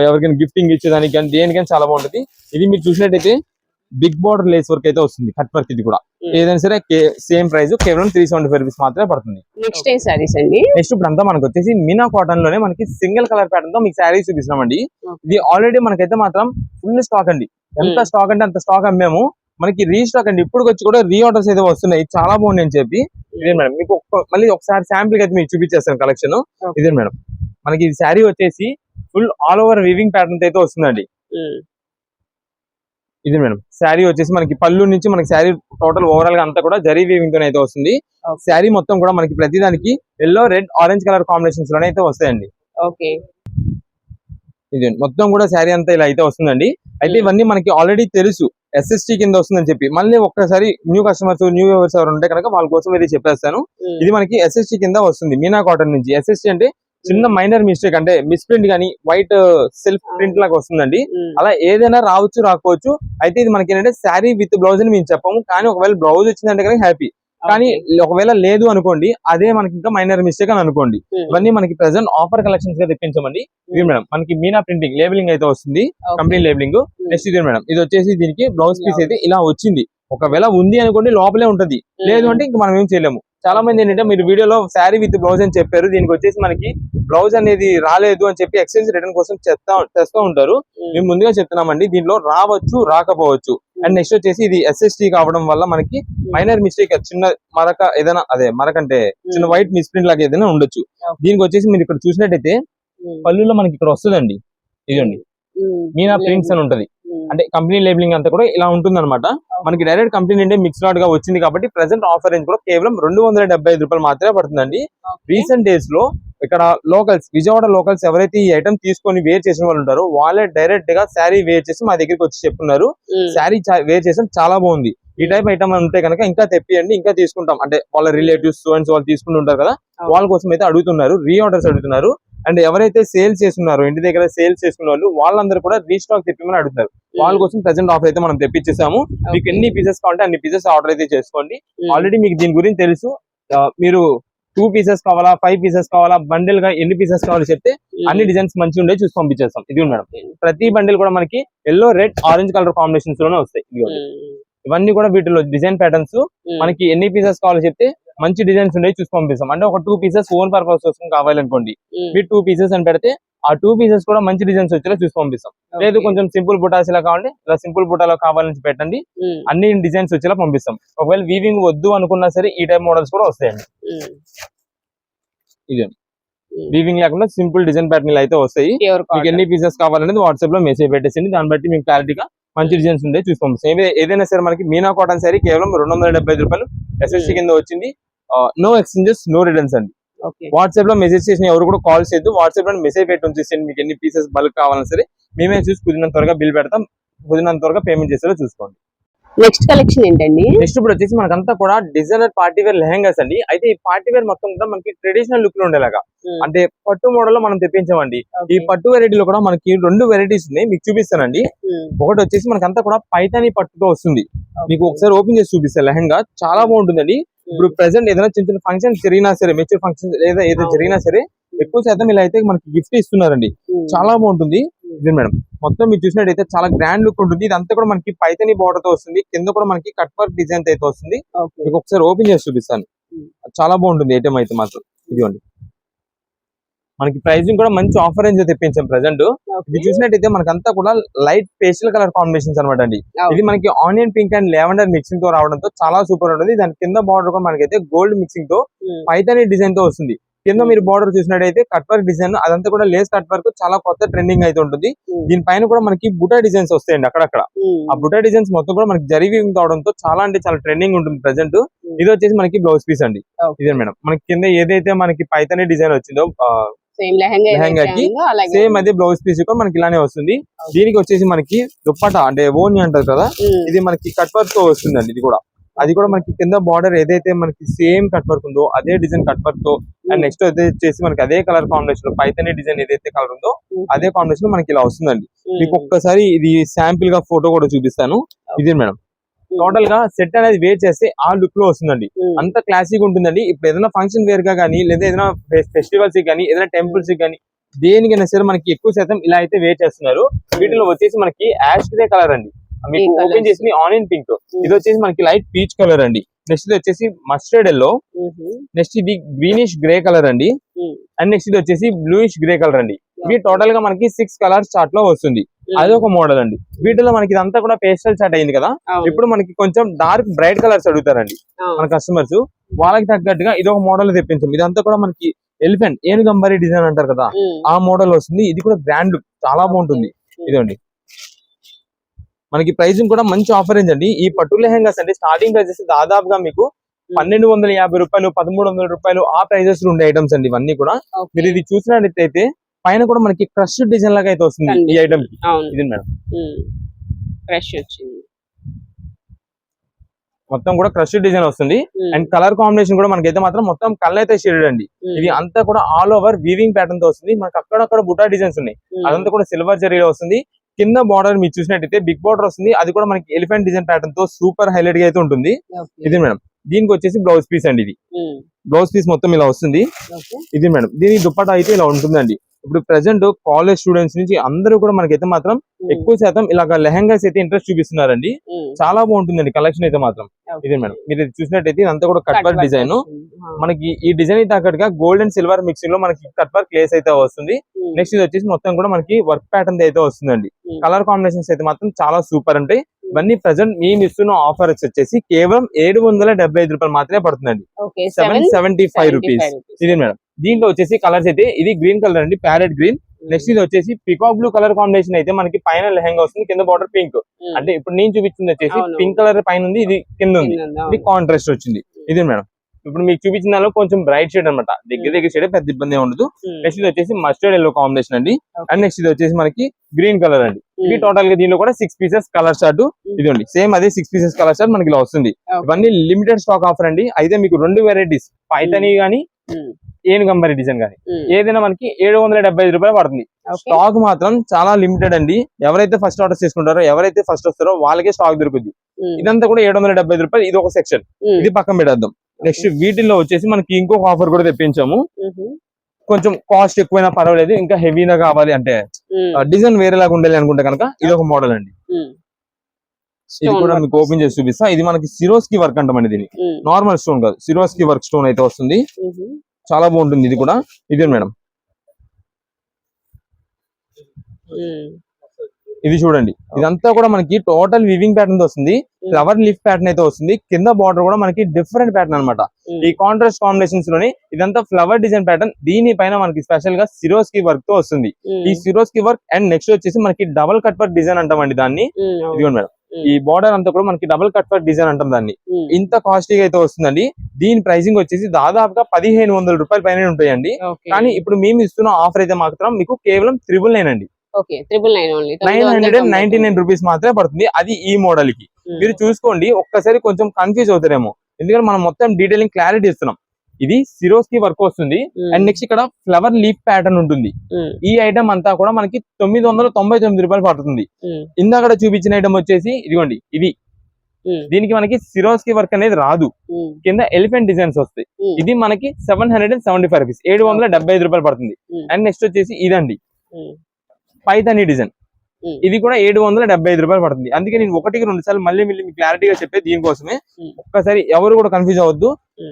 ఎవరికైనా గిఫ్టింగ్ ఇచ్చేదానికి కానీ దేనికైనా చాలా బాగుంటుంది. ఇది మీరు చూసినట్టయితే బిగ్ బార్డర్ లేస్ వర్క్ అయితే వస్తుంది, కట్ వర్క్. ఇది కూడా ఏదైనా సరే సేమ్ ప్రైస్, కేవలం 375 రూపీస్ మాత్రమే పడుతుంది. నెక్స్ట్ ఏ సారీస్ అండి? నెక్స్ట్ ఇప్పుడు అంతా మనకు వచ్చేసి మీనా కాటన్ లోనే మనకి సింగిల్ కలర్ ప్యాటర్న్ తో మీకు శారీస్ చూపిస్తున్నామండి. ఇది ఆల్రెడీ మనకైతే మాత్రం ఫుల్ స్టాక్ అండి. ఎంత స్టాక్ అంటే అంత స్టాక్ అమ్మాము. మనకి రీస్టాక్ అండి, ఇప్పుడు వచ్చి కూడా రీ ఆర్డర్స్ అయితే వస్తున్నాయి, చాలా బాగుంది అని చెప్పి. ఇదే మేడం మీకు మళ్ళీ ఒకసారి శాంపుల్ అయితే మీకు చూపించేస్తాను కలెక్షన్. ఇదే మేడం మనకి ఇది శారీ వచ్చేసి full all over weaving pattern అయితే వస్తుందండి. ఇది మేడం శారీ వచ్చేసి మనకి పళ్ళు నుంచి మనకి శారీ టోటల్ ఓవరాల్ గా అంతా కూడా జరీ వీవింగ్ తో అయితే వస్తుంది. శారీ మొత్తం కూడా మనకి ప్రతిదానికి yellow, red, orange colour combinations లోనే అయితే వస్తాయండి. ఓకే, ఇది మొత్తం కూడా శారీ అంతా ఇలా అయితే వస్తుందండి. అయితే ఇవన్నీ మనకి ఆల్రెడీ తెలుసు SST కింద వస్తుందని చెప్పి, మళ్ళీ ఒక్కసారి న్యూ కస్టమర్స్, న్యూ వ్యూవర్స్ ఎవరు ఉంటే కనుక వాళ్ళ కోసం ఇది చెప్పేస్తాను. ఇది మనకి SST కింద వస్తుంది, మీనా కాటన్ నుంచి. SST అంటే చిన్న మైనర్ మిస్టేక్, అంటే మిస్ప్రింట్ కానీ వైట్ సెల్ఫ్ ప్రింట్ లాగా వస్తుందండి. అలా ఏదైనా రావచ్చు, రాకపోవచ్చు. అయితే ఇది మనకి ఏంటంటే శారీ విత్ బ్లౌజ్ అని మేము చెప్పము, కానీ ఒకవేళ బ్లౌజ్ వచ్చిందంటే కనుక హ్యాపీ. కానీ ఒకవేళ లేదు అనుకోండి, అదే మనకి ఇంకా మైనర్ మిస్టేక్ అని అనుకోండి. ఇవన్నీ మనకి ప్రెసెంట్ ఆఫర్ కలెక్షన్స్ గా తెప్పించమండి. ఇది మేడం మనకి మీనా ప్రింటింగ్ లేబులింగ్ అయితే వస్తుంది, కంపెనీ లేబులింగ్. నెక్స్ట్ ఇది మేడం ఇది వచ్చేసి దీనికి బ్లౌజ్ పీస్ అయితే ఇలా వచ్చింది. ఒకవేళ ఉంది అనుకోండి లోపలే ఉంటది, లేదు అంటే ఇంక మనం ఏం చేయలేము. చాలా మంది ఏంటంటే మీరు వీడియోలో శారీ విత్ బ్లౌజ్ అని చెప్పారు, దీనికి వచ్చేసి మనకి బ్లౌజ్ అనేది రాలేదు అని చెప్పి ఎక్స్చేంజ్ రిటర్న్ కోసం తెస్తూ ఉంటారు. మేము ముందుగా చెప్తున్నామండి, దీంట్లో రావచ్చు, రాకపోవచ్చు. అండ్ నెక్స్ట్ వచ్చేసి ఇది SST కావడం వల్ల మనకి మైనర్ మిస్టేక్, చిన్న మరక ఏదైనా, అదే మరక అంటే చిన్న వైట్ మిస్ప్రింట్ లాగా ఏదైనా ఉండొచ్చు. దీనికి వచ్చేసి మీరు ఇక్కడ చూసినట్టయితే పళ్ళులో మనకి ఇక్కడ వస్తుందండి, ఇదండి మీనా ప్రింట్స్ అని ఉంటది. అంటే కంపెనీ లేబులింగ్ అంతా కూడా ఇలా ఉంటుంది అనమాట. మనకి డైరెక్ట్ కంపెనీ నుండి మిక్స్ లాట్ గా వచ్చింది కాబట్టి ప్రెసెంట్ ఆఫర్ రేంజ్ కూడా కేవలం 275 రూపాయలు మాత్రమే పడుతుందండి. రీసెంట్ డేస్ లో ఇక్కడ లోకల్స్, విజయవాడ లోకల్స్ ఎవరైతే ఈ ఐటమ్ తీసుకొని వేర్ చేసిన వాళ్ళు ఉంటారో వాళ్ళే డైరెక్ట్ గా శారీ వేర్ చేసి మా దగ్గరికి వచ్చి చెప్తున్నారు, శారీ వేర్ చేసాం చాలా బాగుంది, ఈ టైప్ ఐటమ్ ఉంటే కనుక ఇంకా తెప్పియండి, ఇంకా తీసుకుంటాం. అంటే వాళ్ళ రిలేటివ్స్ స్టూడెంట్స్ వాళ్ళు తీసుకుంటుంటారు కదా, వాళ్ళ కోసం అయితే అడుగుతున్నారు, రీ ఆర్డర్స్ అడుగుతున్నారు. అండ్ ఎవరైతే సేల్స్ చేస్తున్నారో, ఇంటి దగ్గర సేల్స్ చేసుకున్న వాళ్ళు, వాళ్ళందరూ కూడా రీస్టాక్ తెప్పమని అడుగుతారు. వాళ్ళ కోసం ప్రెసెంట్ ఆఫర్ అయితే మనం తెప్పించేసాము. మీకు ఎన్ని పీసెస్ కావాలంటే అన్ని పీసెస్ ఆర్డర్ అయితే చేసుకోండి. ఆల్రెడీ మీకు దీని గురించి తెలుసు. మీరు 2 పీసెస్ కావాలా, 5 పీసెస్ కావాలా, బండిల్ గా ఎన్ని పీసెస్ కావాలో చెప్తే అన్ని డిజైన్స్ మంచిగా ఉండే చూసి పంపించేస్తాం. ఇది మేడం ప్రతి బండిల్ కూడా మనకి yellow, red, orange colour combinations లోనే వస్తాయి. ఇవన్నీ కూడా వీటిలో డిజైన్ ప్యాటర్న్స్. మనకి ఎన్ని పీసెస్ కావాలో చెప్తే మంచి డిజైన్స్ ఉండే చూసి పంపిస్తాం. అంటే ఒక 2 పీసెస్ ఓన్ పర్పస్ కోసం కావాలనుకోండి, మీరు 2 పీసెస్ అని పెడితే ఆ 2 పీసెస్ కూడా మంచి డిజైన్స్ వచ్చేలా చూసి పంపిస్తాం. లేదు కొంచెం సింపుల్ బుటాస్ ఇలా కావాలంటే ఇలా సింపుల్ బుటాలో కావాలని పెట్టండి, అన్ని డిజైన్స్ వచ్చేలా పంపిస్తాం. ఒకవేళ వీవింగ్ వద్దు అనుకున్నా సరే ఈ టైప్ మోడల్స్ కూడా వస్తాయండి. ఇదే వీవింగ్ లేకుండా సింపుల్ డిజైన్ ప్యాటర్న్ అయితే వస్తాయి. మీకు ఎన్ని పీసెస్ కావాలనేది వాట్సాప్ లో మెసేజ్ పెట్టేసింది, దాన్ని బట్టి మేము క్లారిటీగా మంచి డిజైన్స్ ఉండే చూసుకోండి. సేమ్ ఏదైనా సరే మనకి మీనా కాటన్ శారీ కేవలం 275 రూపాయలు ఎస్ఎస్సి కింద వచ్చింది. నో ఎక్స్చేంజెస్, నో రిటర్న్స్ అండి. వాట్సాప్ లో మెసేజ్ చేసిన ఎవరు కూడా కాల్ చేయొద్దు. వాట్సాప్ లో మెసేజ్ పెట్టి ఉంచేసేయండి. మీకు ఎన్ని పీసెస్ బల్క్ కావాలన్నా సరే మేమే చూసి కుదిరినంత త్వరగా బిల్ పెడతాం. కుదిరినంత త్వరగా పేమెంట్ చేసేలా చూసుకోండి. నెక్స్ట్ కలెక్షన్ ఏంటండి? నెక్స్ట్ ఇప్పుడు వచ్చేసి మనకంతా కూడా డిజైనర్ పార్టీ వేర్ లెహంగాస్ అండి. అయితే ఈ పార్టీ వేర్ మొత్తం కూడా మనకి ట్రెడిషనల్ లుక్ లో ఉండేలాగా అంటే పట్టు మోడల్ లో మనం తెప్పించామండి. ఈ పట్టు వెరైటీలో కూడా మనకి 2 వెరైటీస్ ఉన్నాయి, మీకు చూపిస్తానండి. ఒకటి వచ్చేసి మనకంతా కూడా పైతాని పట్టుతో వస్తుంది. మీకు ఒకసారి ఓపెన్ చేసి చూపిస్తాను. లెహంగా చాలా బాగుంటుందండి. ఇప్పుడు ప్రెసెంట్ ఏదైనా చిన్న చిన్న ఫంక్షన్ జరిగినా సరే, మెచ్యూర్ ఫంక్షన్ లేదా ఏదైనా జరిగినా సరే ఎక్కువ శాతం ఇలా అయితే మనకి గిఫ్ట్ ఇస్తున్నారండి. చాలా బాగుంటుంది ఇది మేడం. మొత్తం మీరు చూసినట్టయితే చాలా గ్రాండ్ లుక్ ఉంటుంది. ఇదంతా కూడా మనకి పైతని బోర్డర్ తో వస్తుంది. కింద కూడా మనకి కట్ వర్క్ డిజైన్ అయితే వస్తుంది. మీకు ఒకసారి ఓపెన్ చేసి చూపిస్తాను. చాలా బాగుంటుంది ఐటమ్ అయితే మాత్రం. ఇదిగోండి, మనకి ప్రైసింగ్ కూడా మంచి ఆఫర్ రేంజ్ తెప్పించాం ప్రెసెంట్. ఇది చూసినట్టయితే మనకంతా కూడా లైట్ పేస్టల్ కలర్ కాంబినేషన్స్ అనమాట అండి. ఇది మనకి onion pink and lavender mixing తో రావడంతో చాలా సూపర్ ఉంటుంది. దాని కింద బార్డర్ కూడా మనకైతే గోల్డ్ మిక్సింగ్ తో పైతని డిజైన్ తో వస్తుంది. కింద మీరు బార్డర్ చూసినట్టయితే కట్ వర్క్ డిజైన్, అదంతా కూడా లేస్ కట్ వర్క్ చాలా కొత్త ట్రెండింగ్ అయితే ఉంటుంది. దీనిపైన కూడా మనకి బుటా డిజైన్స్ వస్తాయండి అక్కడక్కడ. ఆ బుటా డిజైన్స్ మొత్తం కూడా మనకి జరీ వీవింగ్ అవడంతో చాలా అంటే చాలా ట్రెండింగ్ ఉంటుంది ప్రెసెంట్. ఇది వచ్చేసి మనకి బ్లౌజ్ పీస్ అండి. ఇదే మేడం, మనకి కింద ఏదైతే మనకి పైతని డిజైన్ వచ్చిందో లెహంగాకి సేమ్ అదే బ్లౌజ్ పీస్ కూడా మనకి ఇలానే వస్తుంది. దీనికి వచ్చేసి మనకి దుప్పటా అంటే ఓని అంటారు కదా, ఇది మనకి కట్ వర్క్ తో వస్తుందండి. ఇది కూడా అది కూడా మనకి కింద బార్డర్ ఏదైతే మనకి సేమ్ కట్ వర్క్ ఉందో అదే డిజైన్ కట్ వర్క్ తో, అండ్ నెక్స్ట్ వచ్చేసి మనకి అదే కలర్ కాంబినేషన్ పైతని డిజైన్ ఏదైతే కలర్ ఉందో అదే కాంబినేషన్ మనకి ఇలా వస్తుందండి. మీకు ఒక్కసారి ఇది శాంపిల్ గా ఫోటో కూడా చూపిస్తాను. ఇదే మేడం, టోటల్ గా సెట్ అనేది వేర్ చేస్తే ఆ లుక్ లో వస్తుందండి. అంత క్లాసిక్ ఉంటుందండి. ఇప్పుడు ఏదైనా ఫంక్షన్ వేర్ గా కానీ, లేదా ఏదైనా ఫెస్టివల్స్ కానీ, ఏదైనా టెంపుల్స్ కానీ, దేనికైనా సరే మనకి ఎక్కువ శాతం ఇలా అయితే వేర్ చేస్తున్నారు. వీటిలో వచ్చేసి మనకి యాష్ గ్రే కలర్ అండి, మీకు ఓపెన్ చేసి ఆనియన్ పింక్, ఇది వచ్చేసి మనకి లైట్ పీచ్ కలర్ అండి. నెక్స్ట్ ఇది వచ్చేసి మస్టర్డ్ ఎల్లో, నెక్స్ట్ ఇది గ్రీనిష్ గ్రే కలర్ అండి, అండ్ నెక్స్ట్ ఇది వచ్చేసి బ్లూయిష్ గ్రే కలర్ అండి. ఇవి టోటల్ గా మనకి 6 కలర్స్ చార్ట్ లో వస్తుంది. అది ఒక మోడల్ అండి. వీటిలో మనకి ఇదంతా కూడా పేస్టల్ చాట్ అయింది కదా, ఇప్పుడు మనకి కొంచెం డార్క్ బ్రైట్ కలర్స్ అడుగుతారండి మన కస్టమర్స్. వాళ్ళకి తగ్గట్టుగా ఇది ఒక మోడల్ తెప్పించాం. ఇదంతా కూడా మనకి ఎలిఫెంట్ ఏనుగంబరి డిజైన్ అంటారు కదా, ఆ మోడల్ వస్తుంది. ఇది కూడా గ్రాండ్ చాలా బాగుంటుంది. ఇదండి, మనకి ప్రైసింగ్ కూడా మంచి ఆఫర్ రేంజ్ అండి. ఈ పట్టు లెహంగాస్ అంటే స్టార్టింగ్ ప్రైజెస్ దాదాపుగా మీకు 1250 రూపాయలు, 1300 రూపాయలు ఆ ప్రైజెస్ లో ఉండే ఐటమ్స్ అండి ఇవన్నీ కూడా. మీరు ఇది చూసినట్టయితే పైన కూడా మనకి క్రష్ డిజైన్ లాగా అయితే వస్తుంది ఈ ఐటమ్. ఇది మేడం, క్రష్ వచ్చింది, మొత్తం కూడా క్రష్ డిజైన్ వస్తుంది. అండ్ కలర్ కాంబినేషన్ కూడా మనకైతే మాత్రం మొత్తం కలర్ అయితే షేడెడ్ అండి. ఇది అంతా కూడా ఆల్ ఓవర్ వీవింగ్ ప్యాటర్న్ తో వస్తుంది. మనకి అక్కడక్కడ బుటా డిజైన్స్ ఉన్నాయి, అదంతా కూడా సిల్వర్ జరీలో వస్తుంది. కింద బార్డర్ మీరు చూసినట్టయితే బిగ్ బార్డర్ వస్తుంది. అది కూడా మనకి ఎలిఫెంట్ డిజైన్ ప్యాటర్న్ తో సూపర్ హైలైట్ గా అయితే ఉంటుంది. ఇది మేడం, దీనికి వచ్చేసి బ్లౌజ్ పీస్ అండి. ఇది బ్లౌజ్ పీస్ మొత్తం ఇలా వస్తుంది. ఇది మేడం, దీని దుప్పటా అయితే ఇలా ఉంటుందండి. ఇప్పుడు ప్రెసెంట్ కాలేజ్ స్టూడెంట్స్ నుంచి అందరూ కూడా మనకైతే మాత్రం ఎక్కువ శాతం ఇలాగ లెహంగాస్ అయితే ఇంట్రెస్ట్ చూపిస్తున్నారండి. చాలా బాగుంటుందండి కలెక్షన్ అయితే మాత్రం. ఇది మేడం, మీరు చూసినట్టయితే ఇదంతా కూడా కట్ వర్క్ డిజైన్. మనకి ఈ డిజైన్ తగ్గట్టుగా గోల్డ్ అండ్ సిల్వర్ మిక్సింగ్ లో మనకి కట్ వర్క్ లేస్ అయితే వస్తుంది. నెక్స్ట్ ఇది వచ్చేసి మొత్తం కూడా మనకి వర్క్ ప్యాటర్న్ అయితే వస్తుందండి. కలర్ కాంబినేషన్స్ అయితే మాత్రం చాలా సూపర్ ఉంటాయి. ఇవన్నీ ప్రెసెంట్ మేము ఇస్తున్న ఆఫర్ వచ్చేసి కేవలం 775 రూపాయలు మాత్రమే పడుతుందండి. 775 రూపీస్. ఇది మేడం, దీంట్లో వచ్చేసి కలర్స్ అయితే ఇది గ్రీన్ కలర్ అండి, ప్యారెట్ గ్రీన్. నెక్స్ట్ ఇది వచ్చేసి పికాక్ బ్లూ కలర్ కాంబినేషన్ అయితే మనకి పైన లెహంగా వస్తుంది, కింద బార్డర్ పింక్. అంటే ఇప్పుడు నేను చూపించింది వచ్చేసి పింక్ కలర్ పైన ఉంది, ఇది కింద ఉంది, ఇది కాంట్రాస్ట్ వచ్చింది. ఇది మేడం, ఇప్పుడు మీకు చూపించిన దానిలో కొంచెం బ్రైట్ షేడ్ అనమాట, దగ్గర షేడ్ పెద్ద ఇబ్బంది ఉండదు. నెక్స్ట్ ఇది వచ్చేసి మస్టర్డ్ ఎల్లో కాంబినేషన్ అండి. అండ్ నెక్స్ట్ ఇది వచ్చేసి మనకి గ్రీన్ కలర్ అండి. ఇది టోటల్ గా దీనిలో కూడా 6 పీసెస్ కలర్ చార్ట్ ఇదండి. సేమ్ అదే 6 పీసెస్ కలర్ చార్ట్ మనకి ఇలా వస్తుంది. ఇవన్నీ లిమిటెడ్ స్టాక్ ఆఫర్ అండి. అయితే మీకు 2 వెరైటీస్ పైతని గానీ ఏనుగంబరి డిజైన్ గానీ ఏదైనా మనకి 775 రూపాయలు పడుతుంది. స్టాక్ మాత్రం చాలా లిమిటెడ్ అండి. ఎవరైతే ఫస్ట్ ఆర్డర్ చేసుకుంటారో, ఎవరైతే ఫస్ట్ వస్తారో వాళ్ళకే స్టాక్ దొరుకుతుంది. ఇదంతా కూడా 775 రూపాయలు. ఇది ఒక సెక్షన్, ఇది పక్కన పెట్టేద్దాం. నెక్స్ట్ వీటిల్లో వచ్చేసి మనకి ఇంకొక ఆఫర్ కూడా తెప్పించాము. కొంచెం కాస్ట్ ఎక్కువైనా పర్వాలేదు, ఇంకా హెవీగా కావాలి అంటే డిజైన్ వేరేలాగా ఉండాలి అనుకుంటే కనుక ఇది ఒక మోడల్ అండి. ఇది కూడా మీకు ఓపెన్ చేసి చూపిస్తా. ఇది మనకి సిరోస్కి వర్క్ అంటామండి. దీన్ని నార్మల్ స్టోన్ కాదు, సిరోస్కి వర్క్ స్టోన్ అయితే వస్తుంది. చాలా బాగుంటుంది ఇది కూడా. ఇదే మేడం, ఇది చూడండి, ఇదంతా కూడా మనకి టోటల్ వివింగ్ ప్యాటర్న్ తో వస్తుంది. ఫ్లవర్ లీఫ్ ప్యాటర్న్ అయితే వస్తుంది. కింద బార్డర్ కూడా మనకి డిఫరెంట్ ప్యాటర్న్ అన్నమాట. ఈ కాంట్రాస్ట్ కాంబినేషన్స్ లోని ఇదంతా ఫ్లవర్ డిజైన్ ప్యాటర్న్. దీనిపైన మనకి స్పెషల్ గా సిరోస్కి వర్క్ తో వస్తుంది. ఈ సిరోస్కి వర్క్ అండ్ నెక్స్ట్ వచ్చేసి మనకి డబుల్ కట్ వర్క్ డిజైన్ అంటామండి దాన్ని. ఇదిగోండి మేడం, ఈ బార్డర్ అంతా కూడా మనకి డబుల్ కట్ వర్క్ డిజైన్ అంటాం దాన్ని. ఇంత కాస్ట్లీగా అయితే వస్తుందండి. దీని ప్రైసింగ్ వచ్చేసి దాదాపుగా 1500 రూపాయల పైన ఉంటాయండి. కానీ ఇప్పుడు మేము ఇస్తున్న ఆఫర్ అయితే మాత్రం మీకు కేవలం 999 అండి. 999 రూపీస్ మాత్రమే పడుతుంది. అది ఈ మోడల్ కి. మీరు చూసుకోండి, ఒక్కసారి కొంచెం కన్ఫ్యూజ్ అవుతారేమో, ఎందుకంటే మనం మొత్తం డీటెయిలింగ్ క్లారిటీ ఇస్తున్నాం. ఇది సిరోస్కి వర్క్ వస్తుంది అండ్ నెక్స్ట్ ఇక్కడ ఫ్లవర్ లీఫ్ ప్యాటర్న్ ఉంటుంది. ఈ ఐటమ్ అంతా కూడా మనకి 999 రూపాయలు పడుతుంది. ఇందాక చూపించిన ఐటమ్ వచ్చేసి ఇదిగోండి, ఇది దీనికి మనకి సిరోస్కి వర్క్ అనేది రాదు, కింద ఎలిఫెంట్ డిజైన్స్ వస్తాయి. ఇది మనకి 775 రూపీస్, 775 రూపాయలు పడుతుంది. అండ్ నెక్స్ట్ వచ్చేసి ఇదండి పైతాని డిజైన్. ఇది కూడా 775 రూపాయలు పడుతుంది. అందుకే నేను 1-2 సార్లు మళ్ళీ క్లారిటీగా చెప్పే దీనికోసమే. ఒక్కసారి ఎవరు కూడా కన్ఫ్యూజ్ అవ్వద్దు,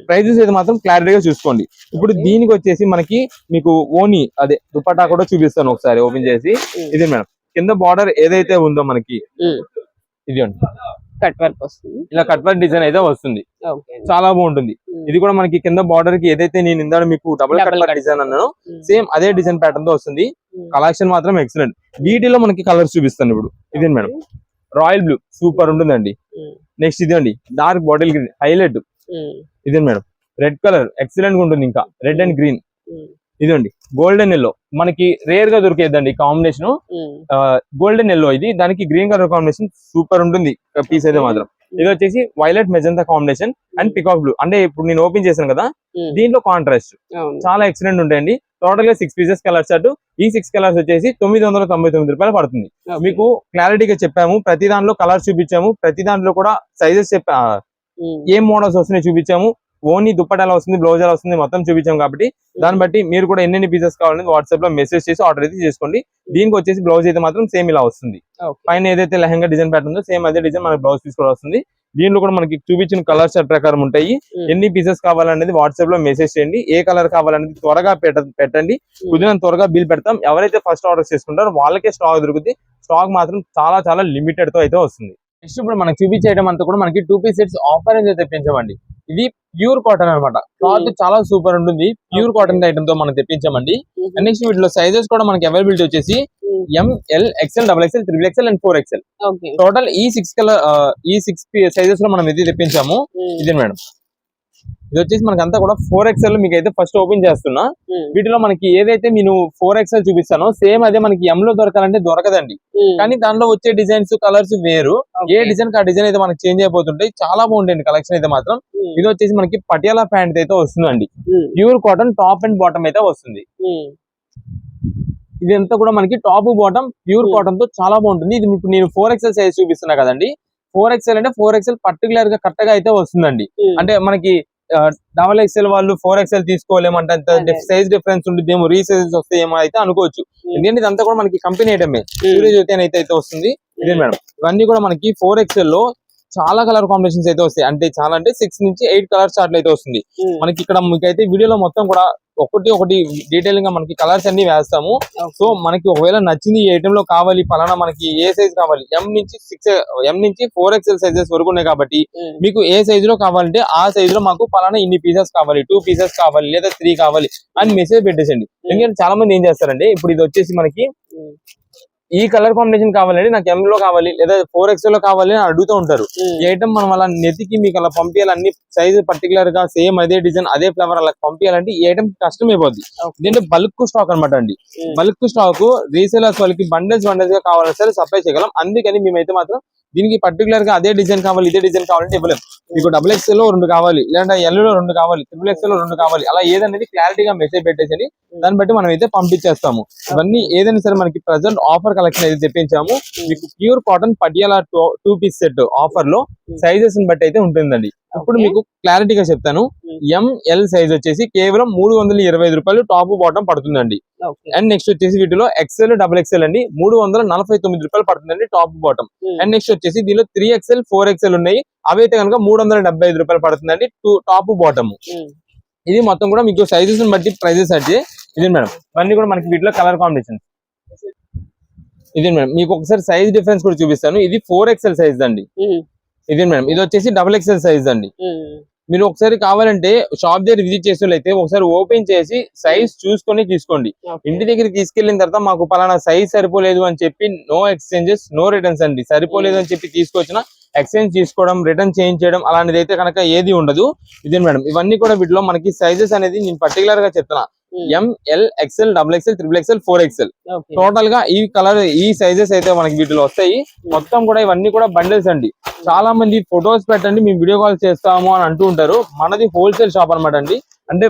ప్రైజెస్ అయితే మాత్రం క్లారిటీగా చూసుకోండి. ఇప్పుడు దీనికి వచ్చేసి మనకి మీకు ఓని అదే దుపట్టా కూడా చూపిస్తాను ఒకసారి ఓపెన్ చేసి. ఇది మేడం, కింద బార్డర్ ఏదైతే ఉందో మనకి ఇది కట్ వర్క్ వస్తుంది, ఇలా కట్ వర్క్ డిజైన్ అయితే వస్తుంది. చాలా బాగుంటుంది. ఇది కూడా మనకి కింద బార్డర్ కి ఏదైతే నేను ఇందాక మీకు డబుల్ కట్ వర్క్ డిజైన్ అన్నాను, సేమ్ అదే డిజైన్ ప్యాటర్న్ తో వస్తుంది. కలెక్షన్ మాత్రం ఎక్సలెంట్. వీటిలో మనకి కలర్స్ చూపిస్తాను ఇప్పుడు. ఇదే మేడం, రాయల్ బ్లూ సూపర్ ఉంటుందండి. నెక్స్ట్ ఇది అండి డార్క్ బాటిల్ గ్రీన్ హైలైట్. ఇదే మేడం, రెడ్ కలర్ ఎక్సలెంట్ గా ఉంటుంది. ఇంకా రెడ్ అండ్ గ్రీన్. ఇదండి గోల్డెన్ ఎల్లో, మనకి రేర్ గా దొరికేదండి కాంబినేషన్. గోల్డెన్ ఎల్లో ఇది, దానికి గ్రీన్ కలర్ కాంబినేషన్ సూపర్ ఉంటుంది పీస్ అయితే మాత్రం. ఇది వచ్చేసి violet magenta combination and peacock blue. అంటే ఇప్పుడు నేను ఓపెన్ చేశాను కదా, దీంట్లో కాంట్రాస్ట్ చాలా ఎక్సలెంట్ ఉంటాయండి. టోటల్ గా 6 పీసెస్ కలర్స్ అటు. ఈ 6 కలర్స్ వచ్చేసి 999 రూపాయలు పడుతుంది. మీకు క్లారిటీగా చెప్పాము, ప్రతి దాంట్లో కలర్స్ చూపించాము, ప్రతి దాంట్లో కూడా సైజెస్ ఏం మోడల్స్ వస్తున్నాయి చూపించాము. ఓన్లీ దుప్పట ఎలా వస్తుంది, బ్లౌజ్ ఎలా వస్తుంది మొత్తం చూపించాం. కాబట్టి దాన్ని బట్టి మీరు కూడా ఎన్ని పీసెస్ కావాలని వాట్సాప్ లో మెసేజ్ చేసి ఆర్డర్ అయితే చేసుకోండి. దీనికి వచ్చేసి బ్లౌజ్ అయితే మాత్రం సేమ్ ఇలా వస్తుంది. పైన ఏదైతే లెహంగా డిజైన్ ప్యాటర్న్ ఉందో సేమ్ అదే డిజైన్ మనకి బ్లౌజ్ తీసుకోవడం వస్తుంది. దీంట్లో కూడా మనకి చూపించిన కలర్స్ ప్రకారం ఉంటాయి. ఎన్ని పీసెస్ కావాలనేది వాట్సాప్ లో మెసేజ్ చేయండి. ఏ కలర్ కావాలనేది త్వరగా పెట్టండి. కుదిరినంత త్వరగా బిల్ పెడతాం. ఎవరైతే ఫస్ట్ ఆర్డర్ చేసుకుంటారో వాళ్ళకే స్టాక్ దొరుకుతుంది. స్టాక్ మాత్రం చాలా చాలా లిమిటెడ్ తో అయితే వస్తుంది. నెక్స్ట్ ఇప్పుడు మనకి చూపించేయడం అంతా కూడా మనకి 2 పీస్ సెట్స్ ఆఫర్ అయితే తెప్పించామండి. ఇది ప్యూర్ కాటన్ అనమాట. క్లాత్ చాలా సూపర్ ఉంటుంది. ప్యూర్ కాటన్ ఐటమ్ తో మనం తెప్పించామండి. నెక్స్ట్ వీటిలో సైజెస్ కూడా మనకి అవైలబిలిటీ వచ్చేసి ML, XL, XXL, XXL and 4XL. Total ఈ 6 సైజెస్ లో మనం ఇది తెప్పించాము. ఇది మేడం, ఇది వచ్చేసి మనకి అంతా కూడా 4XL మీకు అయితే ఫస్ట్ ఓపెన్ చేస్తున్నా. వీటిలో మనకి ఏదైతే నేను 4XL చూపిస్తానో సేమ్ అదే మనకి M లో దొరకాలంటే దొరకదండి. కానీ దాంట్లో వచ్చే డిజైన్స్ కలర్స్ వేరు. ఏ డిజైన్ ఆ డిజైన్ అయితే మనకి చేంజ్ అయిపోతుంటాయి. చాలా బాగుంటుంది కలెక్షన్ అయితే మాత్రం. ఇది వచ్చేసి మనకి పటియాలా ప్యాంట్ అయితే వస్తుందండి. Pure cotton top and bottom అయితే వస్తుంది. ఇదంతా కూడా మనకి టాప్ బాటమ్ ప్యూర్ కాటన్ తో చాలా బాగుంటుంది. ఇది మీకు నేను 4XL సైజ్ చూపిస్తున్నా కదండి. 4XL అంటే 4XL పర్టికులర్ గా కరెక్ట్ అయితే వస్తుందండి. అంటే మనకి XXL వాళ్ళు 4XL తీసుకోలేమంటే సైజ్ డిఫరెన్స్ ఉంటుంది, ఏమో రీసైజెస్ వస్తాయేమో అయితే అనుకోవచ్చు. ఎందుకంటే ఇదంతా కూడా మనకి కంపెనీ ఐటమే, సూర్యజ్యోతి అని అయితే వస్తుంది. ఇదే మేడం, ఇవన్నీ కూడా మనకి 4XL లో చాలా కలర్ కాంబినేషన్స్ అయితే వస్తాయి. అంటే చాలా అంటే 6 నుంచి 8 కలర్ చార్ట్లు అయితే వస్తుంది. మనకి ఇక్కడ మీకైతే వీడియోలో మొత్తం కూడా ఒకటి డీటెయిలింగ్ గా మనకి కలర్స్ అన్ని వేస్తాము. సో మనకి ఒకవేళ నచ్చింది ఈ ఐటమ్ లో కావాలి, పలానా మనకి ఏ సైజ్ కావాలి, M నుంచి 4XL సైజెస్ వరకు ఉన్నాయి. కాబట్టి మీకు ఏ సైజ్ లో కావాలంటే ఆ సైజ్ లో మాకు పలానా ఇన్ని పీసెస్ కావాలి, 2 పీసెస్ కావాలి లేదా 3 కావాలి అని మెసేజ్ పెట్టేసండి. ఎందుకంటే చాలా మంది ఏం చేస్తారంటే, ఇప్పుడు ఇది వచ్చేసి మనకి ఈ కలర్ కాంబినేషన్ కావాలండి, నాకు M లో కావాలి లేదా 4XL లో కావాలి అని అడుగుతూ ఉంటారు. ఈ ఐటమ్ మనం అలా నెతికి మీకు అలా పంపించాలి, అన్ని సైజ్ పర్టికులర్ గా సేమ్ అదే డిజైన్ అదే ఫ్లవర్ అలా పంపించాలంటే ఈ ఐటమ్ కష్టం అయిపోద్ది. దీంట్లో బల్క్ స్టాక్ అనమాట అండి. బల్క్ స్టాక్ రీసేలర్స్ వాళ్ళకి బండల్స్ గా కావాలని సరే సప్లై చేయగలం. అందుకని మేమైతే మాత్రం దీనికి పర్టికులర్ గా అదే డిజైన్ కావాలి, ఇదే డిజైన్ కావాలంటే ఇవ్వలేము. మీకు XXL లో 2 కావాలి, లేదంటే L లో 2 కావాలి, XXL లో 2 కావాలి, అలా ఏదనేది క్లారిటీగా మెసేజ్ పెట్టేసి దాన్ని బట్టి మనం అయితే పంపించేస్తాము. ఇవన్నీ ఏదైనా సరే మనకి ప్రెసెంట్ ఆఫర్ కలెక్షన్ అయితే తెప్పించాము. మీకు pure cotton Patiala 2 piece set offer లో సైజెస్ బట్టి అయితే ఉంటుందండి. ఇప్పుడు మీకు క్లారిటీగా చెప్తాను. ML సైజ్ వచ్చేసి కేవలం 325 రూపాయలు టాప్ బాటమ్ పడుతుందండి. అండ్ నెక్స్ట్ వచ్చేసి వీటిలో XL, XXL అండి 349 రూపాయలు పడుతుందండి టాప్ బాటమ్. అండ్ నెక్స్ట్ వచ్చేసి దీనిలో 3XL, 4XL ఉన్నాయి. అవైతే కనుక 375 రూపాయలు పడుతుందండి టాప్ బాటమ్. ఇది మొత్తం కూడా మీకు సైజెస్ బట్టి ప్రైజెస్ అయితే ఇది మేడం. ఇవన్నీ కూడా మనకి వీటిలో కలర్ కాంబినేషన్. ఇది మేడం మీకు ఒకసారి సైజ్ డిఫరెన్స్ కూడా చూపిస్తాను. ఇది 4XL సైజ్ అండి. ఇది మేడం ఇది వచ్చేసి XXL సైజ్ అండి. మీరు ఒకసారి కావాలంటే షాప్ దగ్గర విజిట్ చేసినట్లయితే ఒకసారి ఓపెన్ చేసి సైజ్ చూసుకొని తీసుకోండి. ఇంటి దగ్గరికి తీసుకెళ్లిన తర్వాత మాకు పలానా సైజ్ సరిపోలేదు అని చెప్పి నో ఎక్స్చేంజెస్ నో రిటర్న్స్ అండి. సరిపోలేదు అని చెప్పి తీసుకొచ్చిన ఎక్స్చేంజ్ తీసుకోవడం రిటర్న్ చేంజ్ చేయడం అలాంటిది అయితే కనుక ఏది ఉండదు. ఇదే మేడం ఇవన్నీ కూడా వీటిలో మనకి సైజెస్ అనేది నేను పర్టికులర్ గా చెప్తున్నా. ML XL XXL XXL 4XL total గా ఈ కలర్ ఈ సైజెస్ అయితే మనకి వీటిలో వస్తాయి. మొత్తం కూడా ఇవన్నీ కూడా బండిల్స్ అండి. చాలా మంది ఫొటోస్ పెట్టండి మేము వీడియో కాల్ చేస్తాము అని అంటూ ఉంటారు. మనది హోల్సేల్ షాప్ అనమాట అండి. అంటే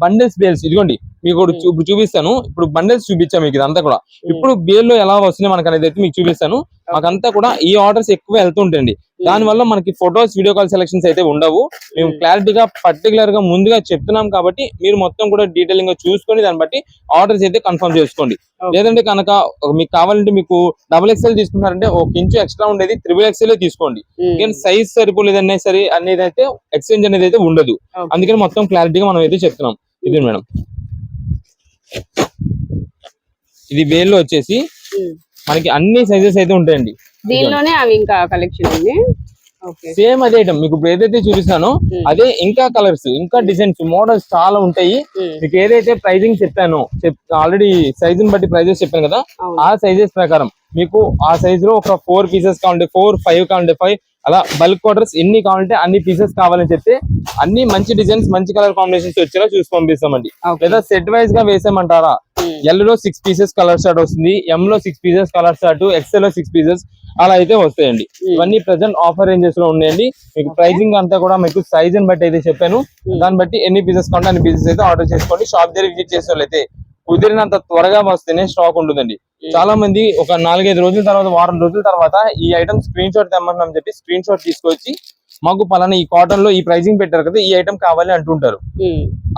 బండిల్స్ బేల్స్ ఇదిగోండి మీకు ఇప్పుడు చూపిస్తాను. ఇప్పుడు బండిల్స్ చూపించాను మీకు ఇదంతా కూడా. ఇప్పుడు బేల్ లో ఎలా వస్తున్నాయి మనకు అనేది అయితే మీకు చూపిస్తాను. మాకంతా కూడా ఈ ఆర్డర్స్ ఎక్కువ వెళ్తుంటండి. దాని వల్ల మనకి ఫొటోస్ వీడియో కాల్ సెలక్షన్స్ అయితే ఉండవు. మేము క్లారిటీగా పర్టికులర్ గా ముందుగా చెప్తున్నాం కాబట్టి మీరు మొత్తం కూడా డీటెయిలింగ్ గా చూసుకొని దాన్ని బట్టి ఆర్డర్స్ అయితే కన్ఫర్మ్ చేసుకోండి. లేదంటే కనుక మీకు కావాలంటే మీకు XXL తీసుకున్నారంటే ఒక ఇంచు ఎక్స్ట్రా ఉండేది XXL తీసుకోండి. కానీ సైజ్ సరిపోలేదు అనేది అయితే ఎక్స్చేంజ్ అనేది అయితే ఉండదు. అందుకని మొత్తం క్లారిటీగా మనం అయితే చెప్తున్నాం. ఇది మేడం ఇది వేల్లో వచ్చేసి మనకి అన్ని సైజెస్ అయితే ఉంటాయండి. దీనిలోనే అవి ఇంకా కలెక్షన్ ఉంది. సేమ్ అదే ఐటమ్ మీకు ఇప్పుడు ఏదైతే చూపిస్తానో అదే ఇంకా కలర్స్ ఇంకా డిజైన్స్ మోడల్స్ చాలా ఉంటాయి. మీకు ఏదైతే ప్రైజింగ్ చెప్పానో ఆల్రెడీ సైజ్ బట్టి ప్రైజెస్ చెప్పాను కదా, ఆ సైజెస్ ప్రకారం మీకు ఆ సైజ్ లో ఒక 4 పీసెస్ కావాలంటే 4, 5 కావాలంటే 5 అలా బల్క్ ఆర్డర్స్ ఎన్ని కావాలంటే అన్ని పీసెస్ కావాలని చెప్తే అన్ని మంచి డిజైన్స్ మంచి కలర్ కాంబినేషన్స్ వచ్చేలా చూసి పంపిస్తామండి. లేదా సెట్ వైజ్ గా వేసామంటారా, ఎల్ లో 6 పీసెస్ కలర్ స్టార్ట్ వస్తుంది, M లో 6 పీసెస్ కలర్ స్టార్ట్, XL లో 6 పీసెస్ అలా అయితే వస్తాయండి. ఇవన్నీ ప్రెసెంట్ ఆఫర్ రేంజెస్ లో ఉన్నాయండి. మీకు ప్రైజింగ్ అంతా కూడా మీకు సైజ్ ని బట్టి అయితే చెప్పాను. దాన్ని బట్టి ఎన్ని పీసెస్ కావాలంటే అన్ని పీసెస్ అయితే ఆర్డర్ చేసుకోండి. షాప్ దగ్గర విజిట్ చేసే వాళ్ళైతే కుదిరినంత త్వరగా వస్తేనే స్టాక్ ఉంటుందండి. చాలా మంది ఒక 4-5 రోజుల తర్వాత వారం రోజుల తర్వాత ఈ ఐటమ్ స్క్రీన్ షాట్ తెమ్మని చెప్పి స్క్రీన్ షాట్ తీసుకొచ్చి మాకు పలానా ఈ కాటన్ లో ఈ ప్రైజింగ్ పెట్టారు కదా ఈ ఐటమ్ కావాలి అంటుంటారు.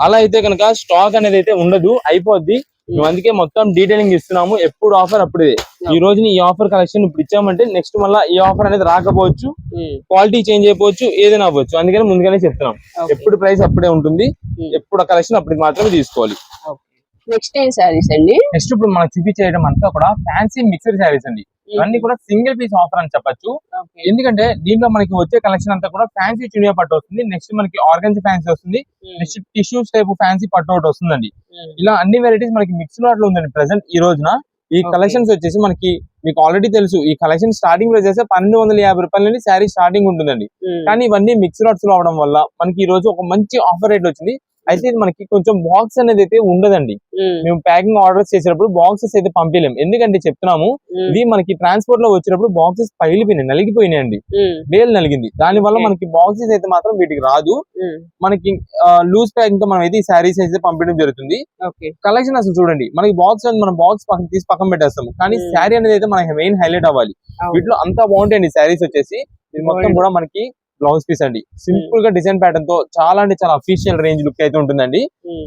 అలా అయితే కనుక స్టాక్ అనేది అయితే ఉండదు, అయిపోద్ది. మేము అందుకే మొత్తం డీటెయిలింగ్ ఇస్తున్నాము. ఎప్పుడు ఆఫర్ అప్పుడే. ఈ రోజు ఈ ఆఫర్ కలెక్షన్ ఇప్పుడు ఇచ్చామంటే నెక్స్ట్ మళ్ళీ ఈ ఆఫర్ అనేది రాకపోవచ్చు, క్వాలిటీ చేంజ్ అయిపోవచ్చు, ఏదైనా అవ్వచ్చు. అందుకని ముందుగానే చెప్తున్నాం. ఎప్పుడు ప్రైస్ అప్పుడే ఉంటుంది, ఎప్పుడు కలెక్షన్ అప్పుడు మాత్రమే తీసుకోవాలి. నెక్స్ట్ ఏం సారీస్ అండి? నెక్స్ట్ ఇప్పుడు మనం చూపించేయడం అంతా కూడా ఫ్యాన్సీ మిక్స్డ్ శారీస్ అండి. ఇవన్నీ కూడా సింగిల్ పీస్ ఆఫర్ అని చెప్పొచ్చు. ఎందుకంటే దీంట్లో మనకి వచ్చే కలెక్షన్ అంతా కూడా ఫ్యాన్సీ చునియా పట్టు వస్తుంది, నెక్స్ట్ మనకి ఆర్గన్స్ ఫ్యాన్సీ వస్తుంది, నెక్స్ట్ టిష్యూస్ టైప్ ఫ్యాన్సీ పట్టు ఒకటి వస్తుందండి. ఇలా అన్ని వెరైటీస్ మనకి మిక్స్ లో ఉందండి ప్రెసెంట్ ఈ రోజున. ఈ కలెక్షన్స్ వచ్చేసి మీకు ఆల్రెడీ తెలుసు, ఈ కలెక్షన్ స్టార్టింగ్ ప్రైస్ చేస్తే 1250 రూపాయల నుండి శారీ స్టార్టింగ్ ఉంటుందండి. కానీ ఇవన్నీ మిక్స్ లాట్స్ లో అవడం వల్ల మనకి ఈ రోజు ఒక మంచి ఆఫర్ రేట్ వచ్చింది. అయితే ఇది మనకి కొంచెం బాక్స్ అనేది అయితే ఉండదండి. మేము ప్యాకింగ్ ఆర్డర్స్ చేసేటప్పుడు బాక్సెస్ అయితే పంపించలేము. ఎందుకంటే చెప్తున్నాము, ఇది మనకి ట్రాన్స్పోర్ట్ లో వచ్చినప్పుడు బాక్సెస్ పగిలిపోయినాయి, నలిగిపోయినాయండి, బేల్ నలిగింది. దాని వల్ల మనకి బాక్సెస్ అయితే మాత్రం వీటికి రాదు. మనకి లూజ్ ప్యాకింగ్ తో మనం అయితే ఈ శారీస్ అయితే పంపించడం జరుగుతుంది. కలెక్షన్ అసలు చూడండి, మనకి బాక్స్ మనం బాక్స్ తీసి పక్కన పెట్టేస్తాము, కానీ శారీ అనేది అయితే మనకి మెయిన్ హైలైట్ అవ్వాలి. వీటిలో అంతా బాగుంటాయండి శారీస్ వచ్చేసి. ఇది మొత్తం కూడా మనకి బ్లౌజ్ పీస్ అండి. సింపుల్ గా డిజైన్ ప్యాటర్న్ తో చాలా అంటే చాలా అఫీషియల్ రేంజ్ లుక్ అయితే ఉంటుందండి.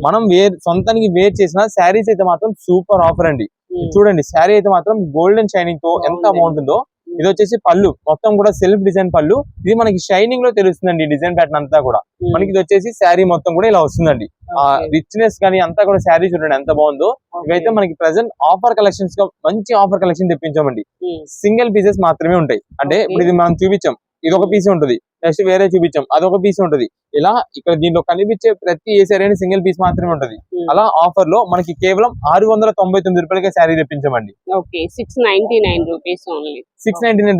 మనం సొంతానికి వేర్ చేసిన శారీస్ అయితే మాత్రం సూపర్ ఆఫర్ అండి. చూడండి శారీ అయితే మాత్రం గోల్డెన్ షైనింగ్ తో ఎంత బాగుంటుందో. ఇది వచ్చేసి పళ్ళు మొత్తం కూడా సెల్ఫ్ డిజైన్ పళ్ళు. ఇది మనకి షైనింగ్ లో తెలుస్తుందండి డిజైన్ ప్యాటర్న్ అంతా కూడా. మనకి ఇది వచ్చేసి శారీ మొత్తం కూడా ఇలా వస్తుందండి. ఆ రిచ్నెస్ కానీ అంతా కూడా శారీ చూడండి ఎంత బాగుందో. ఇవైతే మనకి ప్రెసెంట్ ఆఫర్ కలెక్షన్స్ గా మంచి ఆఫర్ కలెక్షన్ తెప్పించామండి. సింగిల్ పీసెస్ మాత్రమే ఉంటాయి. అంటే ఇప్పుడు ఇది మనం చూపించాం, ఇది ఒక పీస్ ఉంటుంది, నెక్స్ట్ వేరే చూపించాం అదొక పీస్ ఉంటుంది. ఇలా ఇక్కడ దీంట్లో కనిపించే ప్రతి ఏ శారీ సింగిల్ పీస్ మాత్రమే ఉంటది. అలా ఆఫర్ లో మనకి కేవలం 699 రూపాయలకే శారీ తెప్పించామండి. 699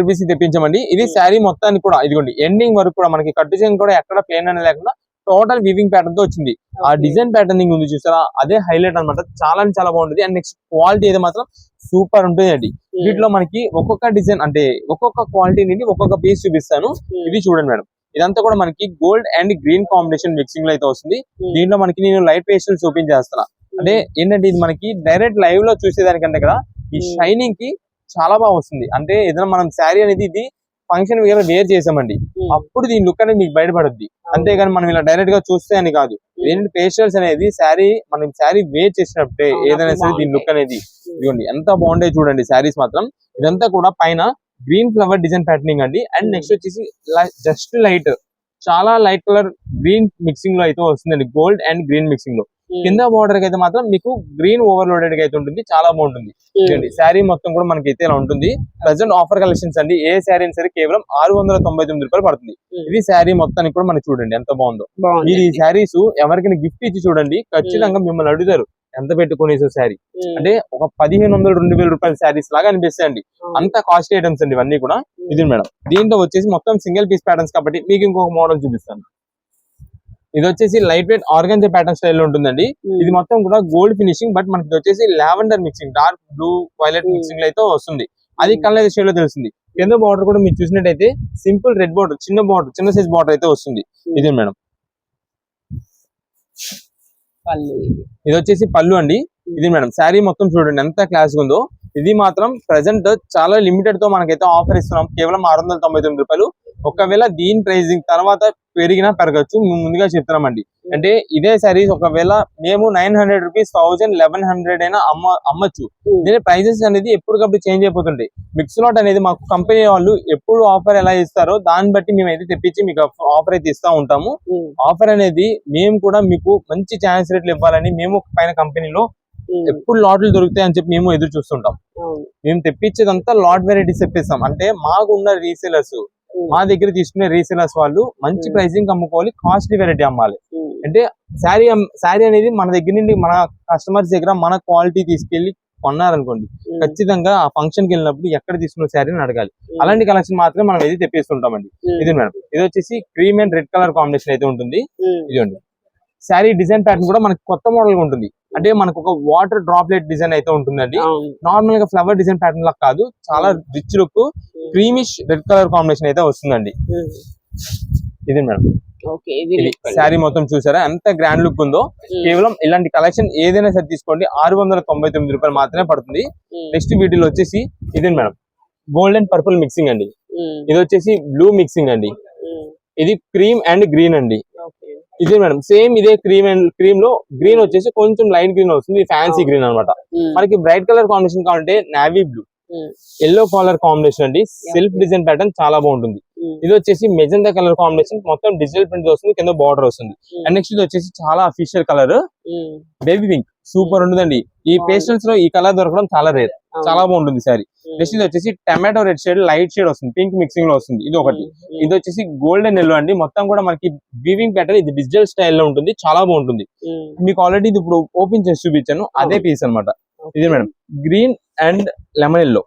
రూపీస్ తెప్పించామండి. ఇది శారీ మొత్తానికి కూడా ఇదిగోండి ఎండింగ్ వరకు కూడా మనకి కట్టు చేయని కూడా ఎక్కడ ప్లేన్ అనేది లేకుండా టోటల్ వీవింగ్ ప్యాటర్న్ తో వచ్చింది. ఆ డిజైన్ ప్యాటర్నింగ్ ఉంది చూసారా, అదే హైలైట్ అనమాట. చాలా చాలా బాగుంటుంది. అండ్ నెక్స్ట్ క్వాలిటీ అయితే మాత్రం సూపర్ ఉంటుంది అండి. వీటిలో మనకి ఒక్కొక్క డిజైన్ అంటే ఒక్కొక్క క్వాలిటీ నుండి ఒక్కొక్క పీస్ చూపిస్తాను. ఇది చూడండి మేడం, ఇదంతా కూడా మనకి gold and green combination mixing లో అయితే వస్తుంది. దీంట్లో మనకి నేను లైట్ పేస్టల్స్ ఓపెన్ చేస్తున్నా. అంటే ఏంటంటే ఇది మనకి డైరెక్ట్ లైవ్ లో చూసేదానికంటే కదా ఈ షైనింగ్ కి చాలా బాగా వస్తుంది. అంటే ఏదైనా మనం శారీ అనేది ఇది ఫంక్షన్ వేర్ చేసామండి, అప్పుడు దీని లుక్ అనేది మీకు బయటపడుద్ది. అంతేగాని మనం ఇలా డైరెక్ట్ గా చూస్తే అని కాదు. ఏంటంటే పేస్టల్స్ అనేది మనం శారీ వేర్ చేసినప్పుడే ఏదైనా సరే దీని లుక్ అనేది ఇదిగోండి ఎంత బాగుంటాయి చూడండి శారీస్ మాత్రం. ఇదంతా కూడా పైన గ్రీన్ ఫ్లవర్ డిజైన్ ప్యాటర్నింగ్ అండి. అండ్ నెక్స్ట్ వచ్చేసి జస్ట్ లైట్ చాలా లైట్ కలర్ గ్రీన్ మిక్సింగ్ లో అయితే వస్తుందండి, గోల్డ్ అండ్ గ్రీన్ మిక్సింగ్ లో. కింద బార్డర్ కి అయితే మాత్రం మీకు గ్రీన్ ఓవర్లోడెడ్ గా అయితే ఉంటుంది, చాలా బాగుంటుంది. శారీ మొత్తం కూడా మనకి అయితే ఇలా ఉంటుంది. ప్రెసెంట్ ఆఫర్ కలెక్షన్స్ అండి. ఏ శారీ సరే కేవలం 699 రూపాయలు పడుతుంది. ఇది శారీ మొత్తానికి కూడా మనకి చూడండి ఎంత బాగుందో. మీరు ఈ శారీస్ ఎవరికైనా గిఫ్ట్ ఇచ్చి చూడండి, ఖచ్చితంగా మిమ్మల్ని అడుగుతారు ఎంత పెట్టుకునేసో శారీ. అంటే ఒక 1500-2000 రూపాయల శారీస్ లాగా అనిపిస్తాయండి. అంత కాస్ట్లీ ఐటమ్స్ అండి ఇవన్నీ కూడా. ఇది మేడం, దీంట్లో వచ్చేసి మొత్తం సింగిల్ పీస్ ప్యాటర్న్స్ కాబట్టి మీకు ఇంకొక మోడల్ చూపిస్తాను. ఇది వచ్చేసి light weight organza pattern style లో ఉంటుందండి. ఇది మొత్తం కూడా గోల్డ్ ఫినిషింగ్, బట్ మనకి వచ్చేసి lavender mixing, dark blue violet mixing అయితే వస్తుంది. అది కలర్ షేడ్ లో తెలుస్తుంది. కింద బార్డర్ కూడా మీరు చూసినట్టయితే సింపుల్ రెడ్ బార్డర్, చిన్న సైజ్ బార్డర్ అయితే వస్తుంది. ఇది మేడం, ఇది వచ్చేసి పళ్ళు అండి. ఇది మేడం శారీ మొత్తం చూడండి ఎంత క్లాస్ ఉందో. ఇది మాత్రం ప్రెసెంట్ చాలా లిమిటెడ్ తో మనకైతే ఆఫర్ ఇస్తున్నాం, కేవలం 699 రూపాయలు. ఒకవేళ దీని ప్రైజింగ్ తర్వాత పెరిగినా పెరగచ్చు, మేము ముందుగా చెప్తున్నామండి. అంటే ఇదే సారీస్ ఒకవేళ మేము 900 రూపీస్, 1000, 1100 అయినా అమ్మచ్చు. దీని ప్రైజెస్ అనేది ఎప్పటికప్పుడు చేంజ్ అయిపోతుంటాయి. మిక్స్ లాట్ అనేది మాకు కంపెనీ వాళ్ళు ఎప్పుడు ఆఫర్ ఎలా ఇస్తారో దాన్ని బట్టి మేము అయితే తెప్పించి మీకు ఆఫర్ అయితే ఇస్తా ఉంటాము. ఆఫర్ అనేది మేము కూడా మీకు మంచి ఛాన్స్ రేట్లు ఇవ్వాలని మేము పైన కంపెనీలో ఎప్పుడు లాట్లు దొరుకుతాయి అని చెప్పి మేము ఎదురు చూస్తుంటాం. మేము తెప్పించేదంతా లాట్ వెరైటీస్ తెప్పిస్తాం. అంటే మాకున్న రీసేలర్స్, మా దగ్గర తీసుకునే రీసేలర్స్ వాళ్ళు మంచి ప్రైసింగ్ అమ్ముకోవాలి, కాస్ట్లీ వెరైటీ అమ్మాలి. అంటే శారీ అనేది మన దగ్గర నుండి మన కస్టమర్స్ దగ్గర మన క్వాలిటీ తీసుకెళ్లి కొన్నారనుకోండి, ఖచ్చితంగా ఆ ఫంక్షన్ కి వెళ్ళినప్పుడు ఎక్కడ తీసుకున్న శారీని అడగాలి. అలాంటి కలెక్షన్ మాత్రమే మనం ఇది తెప్పిస్తుంటామండి. ఇది మేడం, ఇది వచ్చేసి cream and red colour combination అయితే ఉంటుంది. ఇదండి శారీ డిజైన్ ప్యాటర్న్ కూడా మనకి కొత్త మోడల్ గా ఉంటుంది. అంటే మనకు ఒక వాటర్ డ్రాప్లెట్ డిజైన్ అయితే ఉంటుందండి. నార్మల్ గా ఫ్లవర్ డిజైన్ ప్యాటర్న్ లా కాదు, చాలా rich look creamish red colour combination అయితే వస్తుందండి. ఇది మేడం, శారీ మొత్తం చూసారా ఎంత గ్రాండ్ లుక్ ఉందో. కేవలం ఇలాంటి కలెక్షన్ ఏదైనా సరే తీసుకోండి, 699 రూపాయలు మాత్రమే పడుతుంది. నెక్స్ట్ వీటిలో వచ్చేసి ఇది madam, gold and purple mixing అండి. ఇది వచ్చేసి బ్లూ మిక్సింగ్ అండి. ఇది క్రీమ్ అండ్ గ్రీన్ అండి. ఇది మేడం సేమ్ ఇదే క్రీమ్ లో గ్రీన్ వచ్చేసి కొంచెం లైట్ గ్రీన్ వస్తుంది, ఫ్యాన్సీ గ్రీన్ అన్నమాట. మనకి బ్రైట్ కలర్ కాంబినేషన్ కావాలంటే navy blue, yellow colour combination అండి. సెల్ఫ్ డిజైన్ ప్యాటర్న్ చాలా బాగుంటుంది. ఇది వచ్చేసి మెజెండా కలర్ కాంబినేషన్, మొత్తం డిజిటల్ ప్రింట్ వస్తుంది, కింద బార్డర్ వస్తుంది. అండ్ నెక్స్ట్ ఇది వచ్చేసి చాలా official colour baby pink, super ఉంటుందండి. ఈ పేస్టల్స్ లో ఈ కలర్ దొరకడం చాలా రేర్, చాలా బాగుంటుంది సారీ. నెక్స్ట్ ఇది వచ్చేసి tomato red shade, light shade వస్తుంది, పింక్ మిక్సింగ్ లో వస్తుంది. ఇది ఒకటి. ఇది వచ్చేసి గోల్డెన్ ఎల్లో అండి. మొత్తం కూడా మనకి వీవింగ్ ప్యాటర్న్, ఇది డిజిటల్ స్టైల్ లో ఉంటుంది, చాలా బాగుంటుంది. మీకు ఆల్రెడీ ఇది ఇప్పుడు ఓపెన్ చేసి చూపించాను, అదే పీస్ అన్నమాట. ఇది madam green and lemon yellow,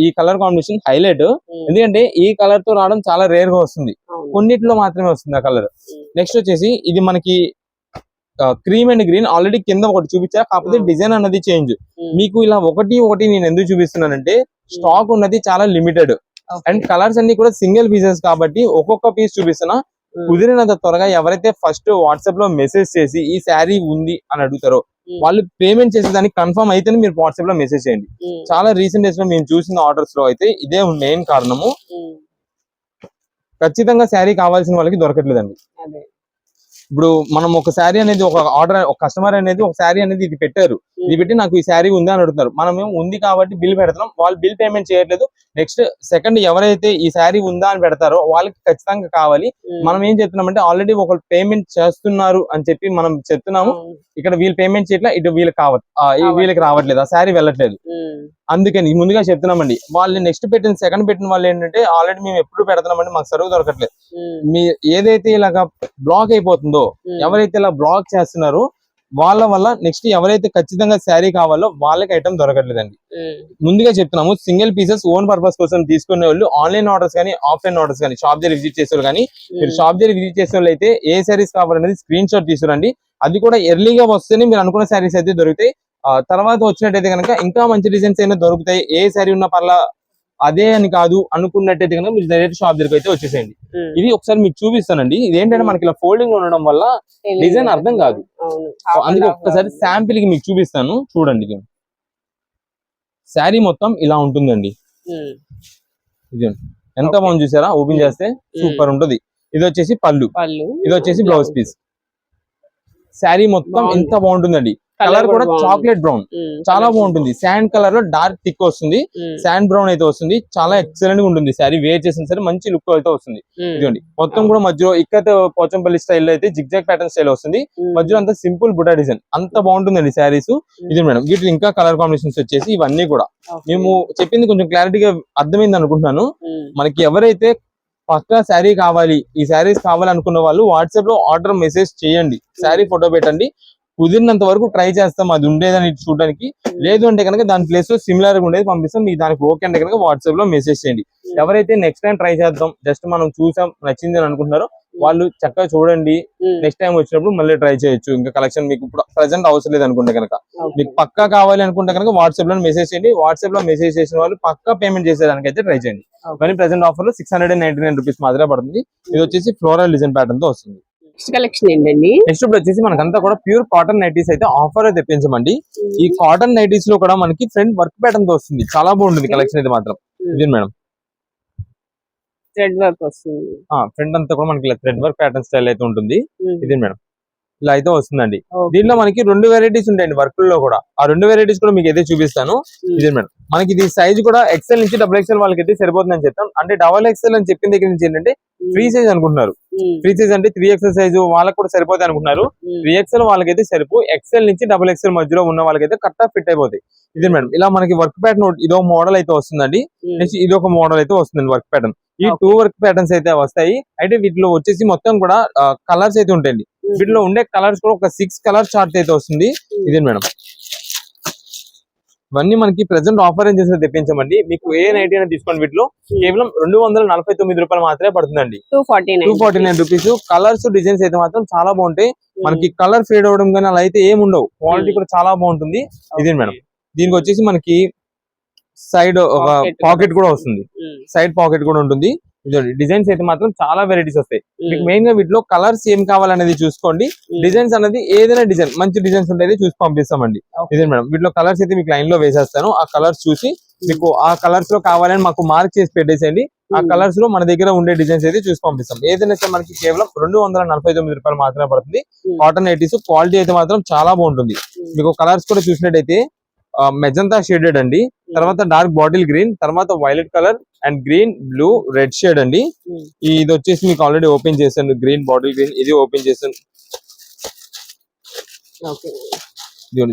ఈ కలర్ కాంబినేషన్ హైలైట్. ఎందుకంటే ఈ కలర్ తో రావడం చాలా రేర్ గా వస్తుంది, కొన్నిట్లో మాత్రమే వస్తుంది ఆ కలర్. నెక్స్ట్ వచ్చేసి ఇది మనకి క్రీమ్ అండ్ గ్రీన్, ఆల్రెడీ కింద ఒకటి చూపించా, కాకపోతే డిజైన్ అన్నది చేంజ్. మీకు ఇలా ఒకటి నేను ఎందుకు చూపిస్తున్నానంటే స్టాక్ ఉన్నది చాలా లిమిటెడ్, అండ్ కలర్స్ అన్ని కూడా సింగిల్ పీసెస్ కాబట్టి ఒక్కొక్క పీస్ చూపిస్తున్నా. కుదిరినంత త్వరగా ఎవరైతే ఫస్ట్ వాట్సాప్ లో మెసేజ్ చేసి ఈ శారీ ఉంది అని అడుగుతారో వాళ్ళు పేమెంట్ చేసేదానికి కన్ఫర్మ్ అయితేనే మీరు వాట్సాప్ లో మెసేజ్ చేయండి. చాలా రీసెంట్ డేస్ లో మేము చూసిన ఆర్డర్స్ లో అయితే ఇదే మెయిన్ కారణము. ఖచ్చితంగా శారీ కావాల్సిన వాళ్ళకి దొరకట్లేదండి. ఇప్పుడు మనం ఒక శారీ అనేది ఒక కస్టమర్ అనేది ఒక శారీ అనేది ఇది పెట్టారు, ఇది పెట్టి నాకు ఈ శారీ ఉంది అని అడుగుతున్నారు. మనం ఏమో ఉంది కాబట్టి బిల్ పెడుతున్నాం, వాళ్ళు బిల్ పేమెంట్ చేయట్లేదు. నెక్స్ట్ సెకండ్ ఎవరైతే ఈ శారీ ఉందా అని పెడతారో వాళ్ళకి ఖచ్చితంగా కావాలి. మనం ఏం చెప్తున్నామంటే ఆల్రెడీ ఒకళ్ళు పేమెంట్ చేస్తున్నారు అని చెప్పి మనం చెప్తున్నాము, ఇక్కడ వీళ్ళు పేమెంట్ చేయట్లా, ఇటు వీళ్ళకి రావట్లేదు, ఆ శారీ వెళ్ళట్లేదు. అందుకని ముందుగా చెప్తున్నామండి. వాళ్ళు నెక్స్ట్ సెకండ్ పెట్టిన వాళ్ళు ఏంటంటే ఆల్రెడీ మేము ఎప్పుడు పెడుతున్నామండి, మాకు సర్వ్ దొరకట్లేదు. మీ ఏదైతే ఇలాగా బ్లాక్ అయిపోతుందో, ఎవరైతే ఇలా బ్లాక్ చేస్తున్నారో వాళ్ళ వల్ల నెక్స్ట్ ఎవరైతే ఖచ్చితంగా శారీ కావాలో వాళ్ళకి ఐటమ్ దొరకట్లేదండి. ముందుగా చెప్తున్నాము, సింగిల్ పీసెస్ ఓన్ పర్పస్ కోసం తీసుకునే వాళ్ళు ఆన్లైన్ ఆర్డర్స్ కానీ ఆఫ్లైన్ ఆర్డర్స్ కానీ షాప్ దగ్గర విజిట్ చేసే వాళ్ళు కానీ, మీరు షాప్ దగ్గర విజిట్ చేసే వాళ్ళు అయితే ఏ శారీస్ కావాలనేది స్క్రీన్ షాట్ తీసుకురండి. అది కూడా ఎర్లీగా వస్తేనే మీరు అనుకున్న శారీస్ అయితే దొరుకుతాయి. తర్వాత వచ్చినట్టయితే కనుక ఇంకా మంచి డిజైన్స్ అయినా దొరుకుతాయి. ఏ శారీ ఉన్నా పర్లా అదే అని కాదు అనుకున్నట్టయితే కనుక మీరు డైరెక్ట్ షాప్ దగ్గరికి అయితే వచ్చేసేయండి. ఇది ఒకసారి మీకు చూపిస్తానండి. ఇదేంటంటే మనకి ఇలా ఫోల్డింగ్ ఉండడం వల్ల డిజైన్ అర్థం కాదు, అందుకే ఒక్కసారి శాంపిల్ కి మీకు చూపిస్తాను, చూడండి. శారీ మొత్తం ఇలా ఉంటుందండి. ఇది ఎంత బాగుంది చూసారా, ఓపెన్ చేస్తే సూపర్ ఉంటుంది. ఇది వచ్చేసి పళ్ళు, ఇది వచ్చేసి బ్లౌజ్ పీస్. శారీ మొత్తం ఎంత బాగుంటుందండి. కలర్ కూడా చాక్లెట్ బ్రౌన్ చాలా బాగుంటుంది. శాండ్ కలర్ లో డార్క్ థిక్ వస్తుంది, శాండ్ బ్రౌన్ అయితే వస్తుంది. చాలా ఎక్సలెంట్ గా ఉంటుంది శారీ. వేర్ చేసిన సరే మంచి లుక్ అయితే వస్తుంది. ఇదిగోండి మొత్తం కూడా మధ్యలో ఇక్కత్ పోచంపల్లి స్టైల్ అయితే జిగ్జాగ్ ప్యాటర్న్ స్టైల్ వస్తుంది. మధ్యలో అంతా సింపుల్ బుటా డిజైన్ అంత బాగుంటుందండి శారీస్. ఇది మేడం వీటిలో ఇంకా కలర్ కాంబినేషన్స్ వచ్చేసి ఇవన్నీ కూడా మేము చెప్పింది కొంచెం క్లారిటీగా అర్థమైంది అనుకుంటున్నాను. మనకి ఎవరైతే పక్కా శారీ కావాలి, ఈ శారీస్ కావాలి అనుకున్న వాళ్ళు వాట్సాప్ లో ఆర్డర్ మెసేజ్ చేయండి, శారీ ఫోటో పెట్టండి. కుదిరినంత వరకు ట్రై చేస్తాం అది ఉండేదని చూడడానికి. లేదు అంటే కనుక దాని ప్లేస్ లో సిమిలర్ గా ఉండేది పంపిస్తాం. మీకు దానికి ఓకే అంటే కనుక వాట్సాప్ లో మెసేజ్ చేయండి. ఎవరైతే నెక్స్ట్ టైం ట్రై చేద్దాం, జస్ట్ మనం చూసాం నచ్చింది అని అనుకుంటున్నారో వాళ్ళు చక్కగా చూడండి. నెక్స్ట్ టైం వచ్చినప్పుడు మళ్ళీ ట్రై చేయొచ్చు. ఇంకా కలెక్షన్ మీకు ఇప్పుడు ప్రెసెంట్ అవసరం లేదు అనుకుంటే కనుక, మీకు పక్కా కావాలి అనుకుంటే కనుక వాట్సాప్ లో మెసేజ్ చేయండి. వాట్సాప్ లో మెసేజ్ చేసిన వాళ్ళు పక్కా పేమెంట్ చేసేదానికి అయితే ట్రై చేయండి. కానీ ప్రెసెంట్ ఆఫర్ లో 699 రూపీస్ మాత్రమే పడుతుంది. ఇది వచ్చేసి ఫ్లోరల్ డిజైన్ ప్యాటర్న్ తో వస్తుంది. నెక్స్ట్ కలెక్షన్ ఏంటండి? నెక్స్ట్ ఇప్పుడు వచ్చేసి మనకంతా కూడా ప్యూర్ కాటన్ నైటీస్ అయితే ఆఫర్ అయితే తెప్పించమండి. ఈ కాటన్ నైటీస్ లో కూడా మనకి ఫ్రంట్ వర్క్ ప్యాటర్న్ తో వస్తుంది. చాలా బాగుంటుంది కలెక్షన్ అయితే మాత్రం. ఇది మేడం థ్రెడ్ వర్క్ వస్తుంది. ఫ్రంట్ అంతా కూడా మనకి థ్రెడ్ వర్క్ ప్యాటర్న్ స్టైల్ అయితే ఉంటుంది. ఇది మేడం ఇలా అయితే వస్తుందండి. దీంట్లో మనకి 2 వెరైటీస్ ఉంటాయండి వర్క్ లో కూడా. ఆ 2 వెరైటీస్ కూడా మీకు అయితే చూపిస్తాను. ఇది మేడం మనకి ఇది సైజ్ కూడా ఎక్సెల్ నుంచి XXL వాళ్ళకి అయితే సరిపోతుందని చెప్తాం. అంటే XXL అని చెప్పిన దగ్గర నుంచి ఏంటంటే ఫ్రీ సైజ్ అనుకుంటున్నారు. ఫ్రీ సైజ్ అంటే 3XL సైజు వాళ్ళకి కూడా సరిపోతాయి అనుకుంటున్నారు. 3XL వాళ్ళకైతే సరిపో, XL నుంచి XXL మధ్యలో ఉన్న వాళ్ళకైతే కరెక్ట్ ఫిట్ అయిపోతాయి. ఇది మేడం ఇలా మనకి వర్క్ ప్యాటర్న్ ఇదో మోడల్ అయితే వస్తుందండి. నెక్స్ట్ ఇది ఒక మోడల్ అయితే వస్తుందండి వర్క్ ప్యాటర్న్. ఈ 2 వర్క్ ప్యాటర్న్స్ అయితే వస్తాయి. అయితే వీటిలో వచ్చేసి మొత్తం కూడా కలర్స్ అయితే ఉంటాయండి. వీటిలో ఉండే కలర్స్ కూడా ఒక 6 కలర్ చార్ట్ అయితే వస్తుంది. ఇది మేడం ఇవన్నీ మనకి ప్రెసెంట్ ఆఫర్ రేంజెస్ తెప్పించమండి. మీకు ఏ నైట్ అయినా తీసుకోండి. వీటిలో కేవలం 249 రూపాయలు మాత్రమే పడుతుందండి. 249 రూపీస్. కలర్స్ డిజైన్స్ అయితే మాత్రం చాలా బాగుంటాయి. మనకి కలర్ ఫేడ్ అవడం కానీ అలా అయితే ఏమి ఉండవు. క్వాలిటీ కూడా చాలా బాగుంటుంది. ఇది మేడం దీనికి వచ్చేసి మనకి సైడ్ ఒక పాకెట్ కూడా వస్తుంది. సైడ్ పాకెట్ కూడా ఉంటుంది. డిజైన్స్ అయితే మాత్రం చాలా వెరైటీస్ వస్తాయి. మీకు మెయిన్ గా వీటిలో కలర్స్ ఏం కావాలనేది చూసుకోండి. డిజైన్స్ అనేది ఏదైనా డిజైన్ మంచి డిజైన్స్ ఉంటాయి చూసి పంపిస్తామండి. ఇదే మేడం వీటిలో కలర్స్ అయితే మీకు లైన్ లో వేసేస్తాను. ఆ కలర్స్ చూసి మీకు ఆ కలర్స్ లో కావాలని మాకు మార్క్ చేసి పెట్టేసేయండి. ఆ కలర్స్ లో మన దగ్గర ఉండే డిజైన్స్ అయితే చూసి పంపిస్తాం. ఏదైనా మనకి కేవలం 249 రూపాయలు మాత్రమే పడుతుంది. కాటన్ నైటీస్ క్వాలిటీ అయితే మాత్రం చాలా బాగుంటుంది. మీకు కలర్స్ కూడా చూసినట్టయితే మెజంతా షేడెడ్ అండి, తర్వాత డార్క్ బాటిల్ గ్రీన్, తర్వాత violet colour and green, blue, red shade అండి. ఇది వచ్చేసి మీకు ఆల్రెడీ ఓపెన్ చేశాను. గ్రీన్ బాటిల్ గ్రీన్ ఇది ఓపెన్ చేశాను.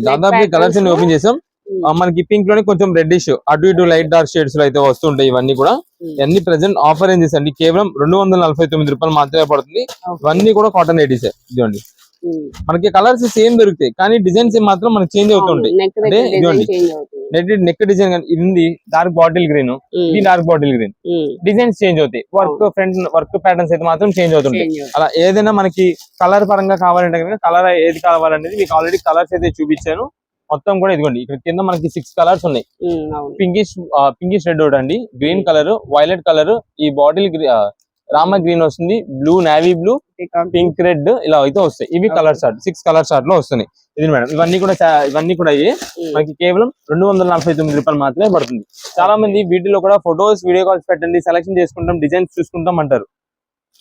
దాదాపు కలర్స్ అన్ని ఓపెన్ చేసాం. మనకి పింక్ లోనే కొంచెం రెడ్డిష్ అటు ఇటు లైట్ డార్క్ షేడ్స్ లో అయితే వస్తుంటాయి. ఇవన్నీ కూడా ఇవన్నీ ప్రెసెంట్ ఆఫర్ రేంజెస్ అండి. కేవలం 249 రూపాయలు మాత్రమే పడుతుంది. ఇవన్నీ కూడా కాటన్ నైటీస్. ఇదిగోండి మనకి కలర్స్ సేమ్ దొరుకుతాయి కానీ డిజైన్స్ మాత్రం మనకి చేంజ్ అవుతుంటాయి. అంటే ఇదిగోండి నెక్ డిజైన్ ఇది డార్క్ బాటిల్ గ్రీన్, ఇది dark bottle green. Designs change అవుతాయి. ఫ్రంట్ వర్క్ ప్యాటర్న్స్ అయితే మాత్రం చేంజ్ అవుతుంటాయి. అలా ఏదైనా మనకి కలర్ పరంగా కావాలంటే కనుక కలర్ ఏది కావాలనేది మీకు ఆల్రెడీ కలర్స్ అయితే చూపించాను. మొత్తం కూడా ఇదిగోండి ఇక్కడ కింద మనకి 6 కలర్స్ ఉన్నాయి. పింకిష్ రెడ్ ఒకటి అండి, గ్రీన్ కలర్, వైలెట్ కలర్, ఈ బాటిల్ రామ గ్రీన్ వస్తుంది, blue, navy blue, pink, red ఇలా అయితే వస్తాయి. ఇవి కలర్ చార్ట్ 6 కలర్ చార్ట్ లో వస్తున్నాయి. ఇది మేడం ఇవన్నీ కూడా మనకి కేవలం 249 రూపాయలు మాత్రమే పడుతుంది. చాలా మంది వీటిలో కూడా ఫొటోస్ వీడియో కాల్స్ పెట్టండి, సెలెక్షన్ చేసుకుంటాం, డిజైన్స్ చూసుకుంటాం అంటారు.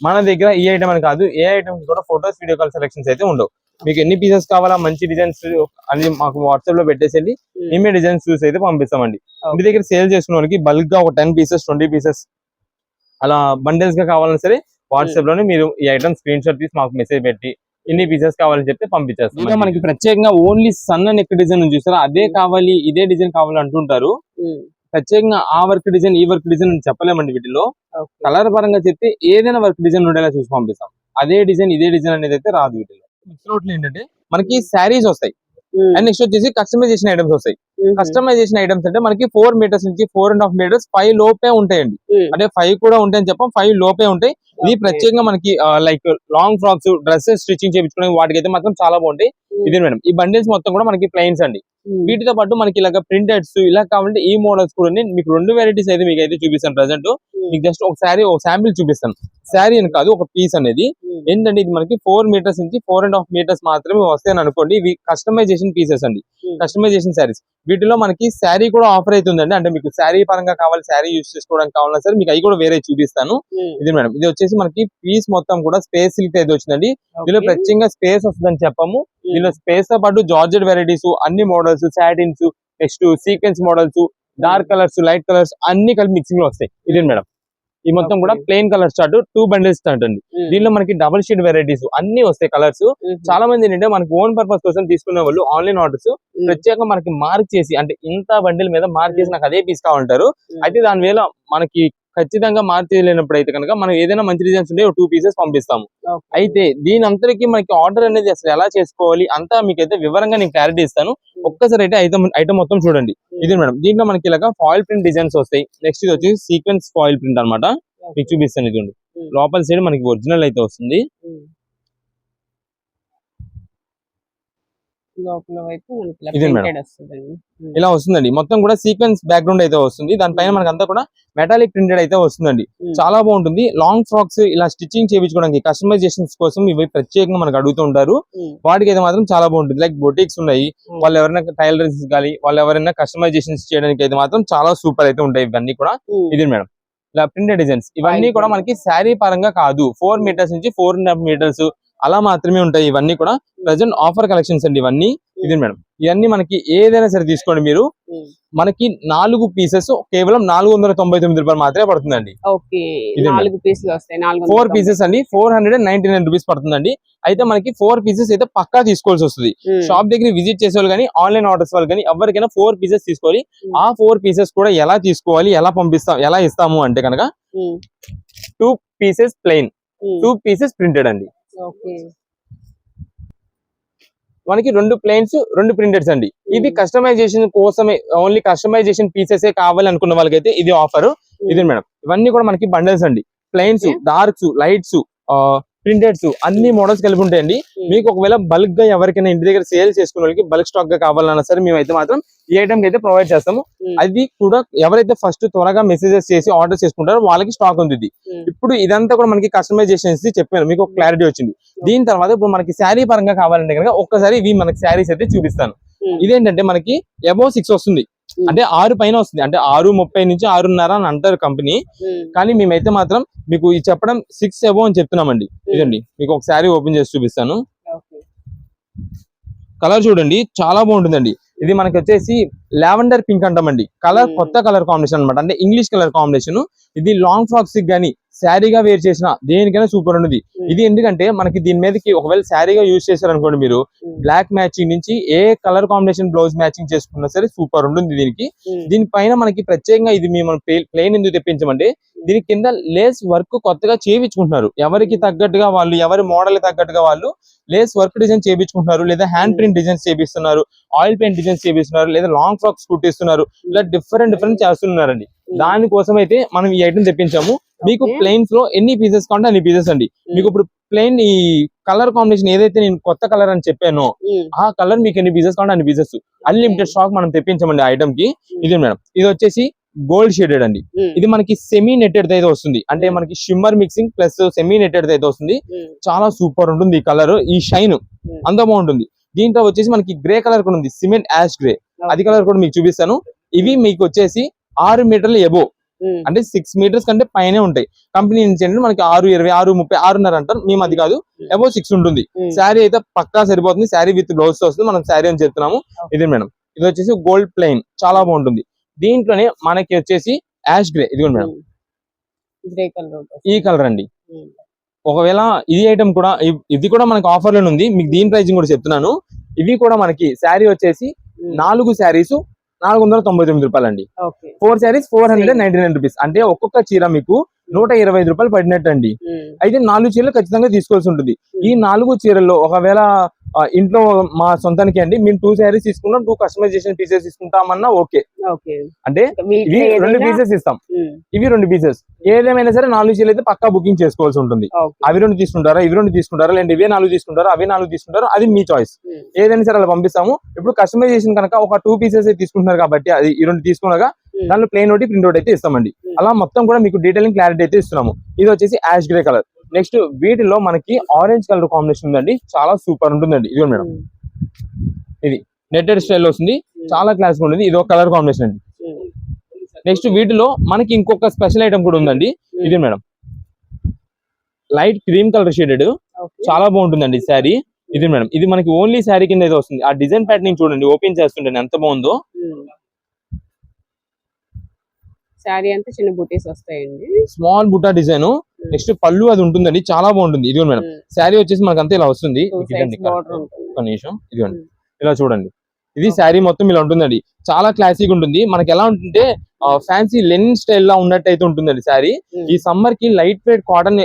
మన దగ్గర ఈ ఐటమ్ అని కాదు, ఏ ఐటమ్ కూడా ఫొటోస్ వీడియో కాల్ సెలెక్షన్స్ అయితే ఉండవు. మీకు ఎన్ని పీసెస్ కావాలా మంచి డిజైన్స్ అని మాకు వాట్సాప్ లో పెట్టేసేయండి. మేమే డిజైన్స్ చూసి అయితే పంపిస్తామండి. ఇంటి దగ్గర సేల్ చేసుకున్న వాళ్ళకి బల్క్ గా ఒక 10 పీసెస్ 20 పీసెస్ అలా బండిల్స్ గా కావాలన్నా సరే వాట్సాప్ లోనే మీరు ఈ ఐటమ్ స్క్రీన్ షాట్ తీసి మాకు మెసేజ్ పెట్టి ఇన్ని పీసెస్ కావాలని చెప్తే పంపించేస్తాం. ఇంకా మనకి ప్రత్యేకంగా ఓన్లీ సన్న నెక్ డిజైన్ చూస్తారా, అదే కావాలి ఇదే డిజైన్ కావాలి అంటుంటారు. ప్రత్యేకంగా ఆ వర్క్ డిజైన్ ఈ వర్క్ డిజైన్ అని చెప్పలేమండి. వీటిలో కలర్ పరంగా చెప్తే ఏదైనా వర్క్ డిజైన్ ఉండేలా చూసి పంపిస్తాం. అదే డిజైన్ ఇదే డిజైన్ అనేది అయితే రాదు. వీటిలో మిక్స్ ఏంటంటే మనకి శారీస్ వస్తాయి అండ్ నెక్స్ట్ వచ్చేసి కస్టమైజేషన్ ఐటమ్స్ వస్తాయి. కస్టమైజేషన్ ఐటమ్స్ అంటే మనకి 4 మీటర్స్ నుంచి 4.5 మీటర్స్ 5 లోపే ఉంటాయండి. అంటే 5 కూడా ఉంటాయని చెప్పం, 5 లోపే ఉంటాయి. ఇది ప్రత్యేకంగా మనకి like long frocks, dresses stitching చేయించుకునే వాటికి అయితే మాత్రం చాలా బాగుంటాయి. ఇది మేడం ఈ బండిల్స్ మొత్తం కూడా మనకి ప్లెయిన్స్ అండి. వీటితో పాటు మనకి ఇలాగ ప్రింటెడ్స్ ఇలా కావాలంటే ఈ మోడల్స్ కూడా మీకు 2 వెరైటీస్ అయితే మీకు అయితే చూపిస్తాను. ప్రెసెంట్ మీకు జస్ట్ ఒక శాంపిల్ చూపిస్తాను. శారీ అని కాదు, ఒక పీస్ అనేది ఏంటంటే ఇది మనకి 4 మీటర్స్ నుంచి 4.5 మీటర్స్ మాత్రమే వస్తాయని అనుకోండి. ఇవి కస్టమైజేషన్ పీసెస్ అండి, కస్టమైజేషన్ శారీస్. వీటిలో మనకి శారీ కూడా ఆఫర్ అవుతుందండి. అంటే మీకు శారీ పరంగా కావాలి, శారీ యూజ్ చేసుకోవడానికి కావాలన్నా సరే మీకు అవి కూడా వేరే చూపిస్తాను. ఇది మేడం ఇది వచ్చేసి మనకి పీస్ మొత్తం కూడా స్పేస్ సిల్క్ అయితే వచ్చిందండి. దీనిలో ప్రత్యేకంగా స్పేస్ వస్తుందని చెప్పము. దీనిలో స్పేస్ తో పాటు జార్జెట్ వెరైటీస్, అన్ని models, satins, next sequence models, dark colours, light colours అన్ని కలిపి మిక్సింగ్ లో వస్తాయి. ఇదే మేడం, ఈ మొత్తం కూడా plain colour chart 2 bundles start అండి. దీనిలో మనకి డబుల్ షీట్ వెరైటీస్ అన్ని వస్తాయి కలర్స్. చాలా మంది ఏంటంటే మనకి ఓన్ పర్పస్ కోసం తీసుకునే వాళ్ళు ఆన్లైన్ ఆర్డర్స్ ప్రత్యేకంగా మనకి మార్క్ చేసి, అంటే ఇంత బండిల్ మీద మార్క్ చేసి నాకు అదే పీస్ కావాలంటారు. అయితే దాని వేళ మనకి ఖచ్చితంగా మార్క్ చేయలేనప్పుడు అయితే కనుక మనం ఏదైనా మంచి డిజైన్స్ ఉంటే 2 పీసెస్ పంపిస్తాము. అయితే దీని అంతరికి మనకి ఆర్డర్ అనేది అసలు ఎలా చేసుకోవాలి అంతా మీకైతే వివరంగా నేను క్లారిటీ ఇస్తాను. ఒక్కసారి అయితే ఐటమ్ మొత్తం చూడండి. ఇది మేడం, దీంట్లో మనకి ఇలాగా ఫాయిల్ ప్రింట్ డిజైన్స్ వస్తాయి. నెక్స్ట్ ఇది వచ్చి సీక్వెన్స్ ఫాయిల్ ప్రింట్ అన్నమాట. మీకు చూపిస్తాను, ఇదండి లోపల సైడ్ మనకి ఒరిజినల్ అయితే వస్తుంది. ఇది మేడం ఇలా వస్తుందండి. మొత్తం కూడా సీక్వెన్స్ బ్యాక్గ్రౌండ్ అయితే వస్తుంది. దానిపైన మనకి అంతా కూడా మెటాలిక్ ప్రింటెడ్ అయితే వస్తుందండి. చాలా బాగుంటుంది. లాంగ్ ఫ్రాక్స్ ఇలా స్టిచ్చింగ్ చేయించుకోవడానికి కస్టమైజేషన్స్ కోసం ఇవి ప్రత్యేకంగా మనకు అడుగుతూ ఉంటారు. వాటికి అయితే మాత్రం చాలా బాగుంటుంది. లైక్ బొటిక్స్ ఉన్నాయి, వాళ్ళు ఎవరైనా టైలర్స్ కానీ వాళ్ళు ఎవరైనా కస్టమైజేషన్స్ చేయడానికి అయితే మాత్రం చాలా సూపర్ అయితే ఉంటాయి ఇవన్నీ కూడా. ఇది మేడం, ఇలా ప్రింటెడ్ డిజైన్స్ ఇవన్నీ కూడా మనకి శారీ పరంగా కాదు, 4 మీటర్స్ నుంచి 4.5 మీటర్స్ అలా మాత్రమే ఉంటాయి. ఇవన్నీ కూడా ప్రెసెంట్ ఆఫర్ కలెక్షన్స్ అండి ఇవన్నీ. ఇది మేడం, ఇవన్నీ మనకి ఏదైనా సరే తీసుకోండి మీరు, మనకి 4 పీసెస్ కేవలం 499 రూపాయలు మాత్రమే పడుతుందండి. 4 పీసెస్ అండి 499 రూపీస్ పడుతుందండి. అయితే మనకి 4 పీసెస్ అయితే పక్కా తీసుకోవాల్సి వస్తుంది. షాప్ దగ్గర విజిట్ చేసే వాళ్ళు కానీ ఆన్లైన్ ఆర్డర్స్ వాళ్ళు కానీ ఎవరికైనా 4 పీసెస్ తీసుకోవాలి. ఆ 4 పీసెస్ కూడా ఎలా తీసుకోవాలి, ఎలా ఇస్తాము అంటే కనుక 2 పీసెస్ ప్లెయిన్, 2 పీసెస్ ప్రింటెడ్ అండి. మనకి 2 ప్లెయిన్స్ 2 ప్రింటెడ్స్ అండి. ఇది కస్టమైజేషన్ కోసమే, ఓన్లీ కస్టమైజేషన్ పీసెస్ కావాలి అనుకున్న వాళ్ళకైతే ఇది ఆఫర్. ఇది మేడం, ఇవన్నీ కూడా మనకి బండిల్స్ అండి. ప్లెయిన్స్, డార్క్స్, లైట్స్, ప్రింటెడ్స్ అన్ని మోడల్స్ కలిపి ఉంటాయండి. మీకు ఒకవేళ బల్క్ గా ఎవరికైనా ఇంటి దగ్గర సేల్ చేసుకునే వాళ్ళకి బల్క్ స్టాక్ గా కావాలన్నా సరే మేమైతే మాత్రం ఈ ఐటమ్ అయితే ప్రొవైడ్ చేస్తాము. అది కూడా ఎవరైతే ఫస్ట్ త్వరగా మెసేజెస్ చేసి ఆర్డర్ చేసుకుంటారో వాళ్ళకి స్టాక్ ఉంది. ఇప్పుడు ఇదంతా కూడా మనకి కస్టమైజేషన్స్ చెప్పాను, మీకు ఒక క్లారిటీ వచ్చింది. దీని తర్వాత ఇప్పుడు మనకి శారీ పరంగా కావాలంటే కనుక ఒక్కసారి ఇవి మనకి శారీస్ అయితే చూపిస్తాను. ఇదేంటంటే మనకి అబౌవ్ 6 వస్తుంది, అంటే 6 పైన వస్తుంది. అంటే 6:30 నుంచి 6:30 అని అంటారు కంపెనీ, కానీ మేమైతే మాత్రం మీకు చెప్పడం 6 అబౌవ్ అని చెప్తున్నామండి. ఇదండి, మీకు ఒక శారీ ఓపెన్ చేసి చూపిస్తాను. కలర్ చూడండి చాలా బాగుంటుందండి. ఇది మనకి వచ్చేసి లావెండర్ పింక్ అంటామండి. కలర్ కొత్త కలర్ కాంబినేషన్ అనమాట, అంటే ఇంగ్లీష్ కలర్ కాంబినేషన్. ఇది లాంగ్ ఫ్రాక్స్ గానీ శారీగా వేర్ చేసిన దేనికైనా సూపర్ ఉన్నది. ఇది ఎందుకంటే మనకి దీని మీదకి ఒకవేళ శారీగా యూజ్ చేశారనుకోండి మీరు, బ్లాక్ మ్యాచింగ్ నుంచి ఏ కలర్ కాంబినేషన్ బ్లౌజ్ మ్యాచింగ్ చేసుకున్నా సరే సూపర్ ఉంటుంది దీనికి. దీనిపైన మనకి ప్రత్యేకంగా ఇది మేము ప్లెయిన్ ఎందుకు తెప్పించమంటే దీని కింద లేస్ వర్క్ కొత్తగా చేయించుకుంటున్నారు. ఎవరికి తగ్గట్టుగా వాళ్ళు, ఎవరి మోడల్ తగ్గట్టుగా వాళ్ళు లేస్ వర్క్ డిజైన్ చేయించుకుంటున్నారు, లేదా హ్యాండ్ ప్రింట్ డిజైన్స్ చేపిస్తున్నారు, ఆయిల్ పెయింట్ డిజైన్స్ చేపిస్తున్నారు, లేదా లాంగ్ ఫ్రాక్స్ కుట్టిస్తున్నారు. ఇలా డిఫరెంట్ చేస్తున్నారండి. దానికోసం అయితే మనం ఈ ఐటమ్ తెప్పించాము. మీకు ప్లెయిన్స్ లో ఎన్ని పీసెస్ కావాలంటే అన్ని పీసెస్ అండి. మీకు ఇప్పుడు ప్లెయిన్ ఈ కలర్ కాంబినేషన్ ఏదైతే నేను కొత్త కలర్ అని చెప్పానో ఆ కలర్ మీకు ఎన్ని పీసెస్ కావాలంటే అన్ని పీసెస్ అన్లిమిటెడ్ స్టాక్ మనం తెప్పించామండి ఆ ఐటమ్ కి. ఇది మేడం, ఇది వచ్చేసి గోల్డ్ షేడెడ్ అండి. ఇది మనకి సెమీ నెట్టెడ్ అయితే వస్తుంది, అంటే మనకి shimmer mixing plus semi netted అయితే వస్తుంది. చాలా సూపర్ ఉంటుంది ఈ కలర్, ఈ షైన్ అంత బాగుంటుంది. దీంట్లో వచ్చేసి మనకి గ్రే కలర్ కూడా ఉంది, సిమెంట్ యాష్ గ్రే, అది కలర్ కూడా మీకు చూపిస్తాను. ఇవి మీకు వచ్చేసి 6 మీటర్లు ఎబో, అంటే 6 మీటర్స్ కంటే పైనే ఉంటాయి. కంపెనీ నుంచి ఏంటంటే మనకి 6:20, 6:30, 6:30 అంటారు, మేము అది కాదు, అబౌవ్ 6 ఉంటుంది. శారీ అయితే పక్కా సరిపోతుంది. శారీ విత్ బ్లౌజ్ వస్తుంది, మనం శారీ అని చెప్తున్నాము. ఇది మేడం, ఇది వచ్చేసి గోల్డ్ ప్లెయిన్ చాలా బాగుంటుంది. దీంట్లోనే మనకి వచ్చేసి యాష్ గ్రే, ఇది మేడం ఈ కలర్ అండి. ఒకవేళ ఇది ఐటమ్ కూడా ఇది కూడా మనకి ఆఫర్ లోనే ఉంది, మీకు దీని ప్రైజింగ్ కూడా చెప్తున్నాను. ఇవి కూడా మనకి శారీ వచ్చేసి 4 శారీస్ 499 రూపాయలు అండి. 4 శారీస్ 499 రూపీస్, అంటే ఒక్కొక్క చీర మీకు 125 రూపాయలు పడినట్టు అండి. అయితే 4 చీరలు ఖచ్చితంగా తీసుకోవాల్సి ఉంటుంది. ఈ 4 చీరల్లో ఒకవేళ ఇంట్లో మా సొంతానికి అండి మేము 2 శారీస్ తీసుకున్నాం, 2 కస్టమైజేషన్ పీసెస్ తీసుకుంటామన్నా ఓకే. అంటే ఇవి 2 పీసెస్ ఇస్తాం, ఇవి 2 పీసెస్. ఏదేమైనా సరే 4 చీరలు అయితే పక్కా బుకింగ్ చేసుకోవాల్సి ఉంటుంది. అవి 2 తీసుకుంటారా, ఇవి 2 తీసుకుంటారా, లేదంటే ఇవే 4 తీసుకుంటారా, అవే 4 తీసుకుంటారా, అది మీ చాయిస్. ఏదైనా సరే అలా పంపిస్తాము. ఇప్పుడు కస్టమైజేషన్ కనుక ఒక 2 పీసెస్ తీసుకుంటున్నారు కాబట్టి అది ఈ 2 తీసుకున్నాగా దానిలో ప్లెయిన్ ఒకటి ప్రింట్ అవుట్ అయితే ఇస్తామండి. అలా మొత్తం కూడా మీకు డీటెయిలింగ్ క్లారిటీ అయితే ఇస్తున్నాము. ఇది వచ్చేసి యాష్ గ్రే కలర్. నెక్స్ట్ వీటిలో మనకి ఆరెంజ్ కలర్ కాంబినేషన్ ఉందండి, చాలా సూపర్ ఉంటుందండి. ఇది మేడం, ఇది నెట్టెడ్ స్టైల్ వస్తుంది, చాలా క్లాస్ ఉంటుంది. ఇది ఒక కలర్ కాంబినేషన్ అండి. నెక్స్ట్ వీటిలో మనకి ఇంకొక స్పెషల్ ఐటమ్ కూడా ఉందండి. ఇది madam, light cream colour shaded, చాలా బాగుంటుందండి శారీ. ఇది మేడం, ఇది మనకి ఓన్లీ శారీ కింద అయితే వస్తుంది. ఆ డిజైన్ ప్యాటర్న్ చూడండి, ఓపెన్ చేస్తుంటే ఎంత బాగుందో. శారీ అంతా చిన్న బూటీస్ వస్తాయండి, స్మాల్ బుట్టా డిజైన్. నెక్స్ట్ పళ్ళు అది ఉంటుందండి, చాలా బాగుంటుంది. ఇదిగోండి మేడం, శారీ వచ్చేసి మనకి అంతా ఇలా వస్తుంది. ఇదండి ఒక నిమిషం, ఇదిగోండి ఇలా చూడండి. ఇది శారీ మొత్తం ఇలా ఉంటుందండి, చాలా క్లాసిక్ ఉంటుంది. మనకి ఎలా ఉంటుంటే ఫ్యాన్సీ లెనిన్ స్టైల్ లా ఉన్నట్టు అయితే ఉంటుందండి శారీ. ఈ సమ్మర్ కి లైట్ వెయిట్ కాటన్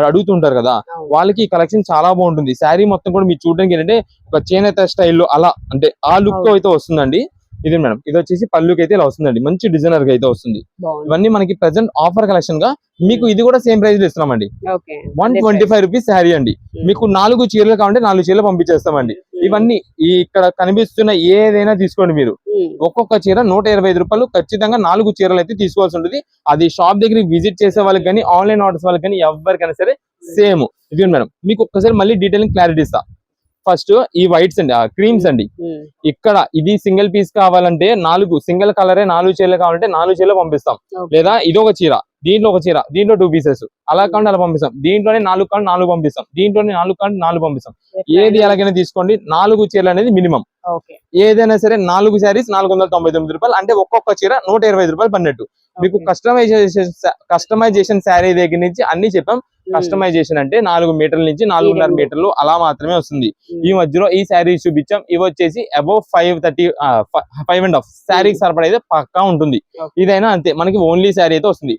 అడుగుతుంటారు కదా, వాళ్ళకి ఈ కలెక్షన్ చాలా బాగుంటుంది. శారీ మొత్తం కూడా మీరు చూడడానికి ఏంటంటే ఒక చేనేత స్టైల్లో అలా అంటే ఆ లుక్ అయితే వస్తుందండి. ఇది మేడం, ఇది వచ్చేసి పళ్ళుకి అయితే ఇలా వస్తుందండి, మంచి డిజైనర్ గా అయితే వస్తుంది. ఇవన్నీ మనకి ప్రెసెంట్ ఆఫర్ కలెక్షన్ గా మీకు ఇది కూడా సేమ్ ప్రైస్ లో ఇస్తున్నామండి. 125 రూపీస్ శారీ అండి. మీకు 4 చీరలు కావాలంటే 4 చీరలు పంపించేస్తామండి. ఇవన్నీ ఇక్కడ కనిపిస్తున్న ఏదైనా తీసుకోండి మీరు, ఒక్కొక్క చీర 125 రూపాయలు. ఖచ్చితంగా 4 చీరలు అయితే తీసుకోవాల్సి ఉంటుంది. అది షాప్ దగ్గరికి విజిట్ చేసే వాళ్ళకి కానీ ఆన్లైన్ ఆర్డర్స్ వాళ్ళకి కానీ ఎవరికైనా సరే సేమ్. ఇది మేడం, మీకు ఒక్కసారి మళ్ళీ డీటెయిలింగ్ క్లారిటీ ఇస్తా. ఫస్ట్ ఈ వైట్స్ అండి, క్రీమ్స్ అండి. ఇక్కడ ఇది సింగిల్ పీస్ కావాలంటే 4 సింగిల్ కలరే 4 చీరలు కావాలంటే 4 చీరలు పంపిస్తాం. లేదా ఇది ఒక చీర, దీంట్లో ఒక చీర, దీంట్లో 2 పీసెస్ అలా కావాలంటే అలా పంపిస్తాం. దీంట్లోనే 4 కావాలంటే 4 పంపిస్తాం, దీంట్లోనే 4 కావాలంటే 4 పంపిస్తాం. ఏది ఎలాగైనా తీసుకోండి, 4 చీరలు అనేది మినిమం. ఏదైనా సరే 4 శారీస్ 499 రూపాయలు, అంటే ఒక్కొక్క చీర 125 రూపాయలు పడినట్టు. మీకు కస్టమైజేషన్ శారీ దగ్గర నుంచి అన్ని చెప్పాం. కస్టమైజేషన్ అంటే 4 మీటర్ల నుంచి 4.5 మీటర్లు అలా మాత్రమే వస్తుంది. ఈ మధ్యలో ఈ శారీస్ చూపించాం, ఇవి వచ్చేసి అబౌవ్ 5.5 శారీకి సరిపడా అయితే పక్కా ఉంటుంది. ఇదైనా అంతే, మనకి ఓన్లీ శారీ అయితే వస్తుంది.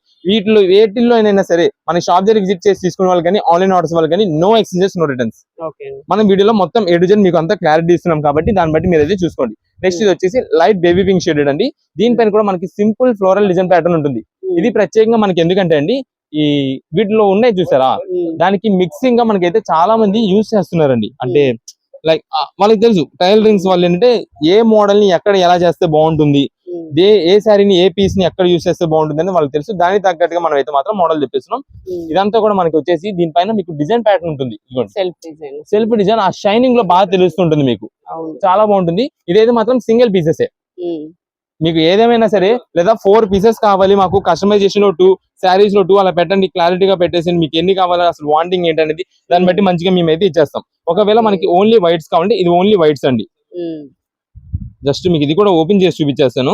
వేటిల్లో అయినా సరే మన షాప్ దగ్గర విజిట్ చేసి తీసుకునే వాళ్ళు కానీ ఆన్లైన్ ఆర్డర్స్ వాళ్ళు కానీ నో ఎక్స్చేంజెస్, నో రిటర్న్స్. మనం వీడియోలో మొత్తం A to Z మీకు అంతా క్లారిటీ ఇస్తున్నాం కాబట్టి దాన్ని బట్టి మీరు అయితే చూసుకోండి. నెక్స్ట్ ఇది వచ్చేసి లైట్ బేబీ పింక్ షేడెడ్ అండి. దీనిపైన కూడా మనకి సింపుల్ ఫ్లోరల్ డిజైన్ ప్యాటర్న్ ఉంటుంది. ఇది ప్రత్యేకంగా మనకి ఎందుకంటే అండి, ఈ వీటిలో ఉన్నాయి చూసారా, దానికి మిక్సింగ్ గా మనకైతే చాలా మంది యూజ్ చేస్తున్నారండి. అంటే లైక్ వాళ్ళకి తెలుసు టైలరింగ్స్ వాళ్ళు ఏంటంటే ఏ మోడల్ ని ఎక్కడ ఎలా చేస్తే బాగుంటుంది, ఏ శారీని ఏ పీస్ ని ఎక్కడ యూజ్ చేస్తే బాగుంటుంది అని వాళ్ళకి తెలుసు. దానికి తగ్గట్టుగా మనం అయితే మాత్రం మోడల్ చెప్పేస్తున్నాం. ఇదంతా కూడా మనకి వచ్చేసి దీనిపైన మీకు డిజైన్ ప్యాటర్న్ ఉంటుంది, సెల్ఫ్ డిజైన్. ఆ షైనింగ్ లో బాగా తెలుస్తుంటుంది, మీకు చాలా బాగుంటుంది. ఇదైతే మాత్రం సింగిల్ పీసెస్. మీకు ఏదేమైనా సరే, లేదా 4 పీసెస్ కావాలి మాకు కస్టమైజేషన్ లో 2 శారీస్ లో 2 అలా పెట్టండి, క్లారిటీగా పెట్టేసి మీకు ఎన్ని కావాలి, అసలు వాంటింగ్ ఏంటనేది దాన్ని బట్టి మంచిగా మేమైతే ఇచ్చేస్తాం. ఒకవేళ మనకి ఓన్లీ వైట్స్ కావాలంటే ఇది ఓన్లీ వైట్స్ అండి. జస్ట్ మీకు ఇది కూడా ఓపెన్ చేసి చూపించేస్తాను.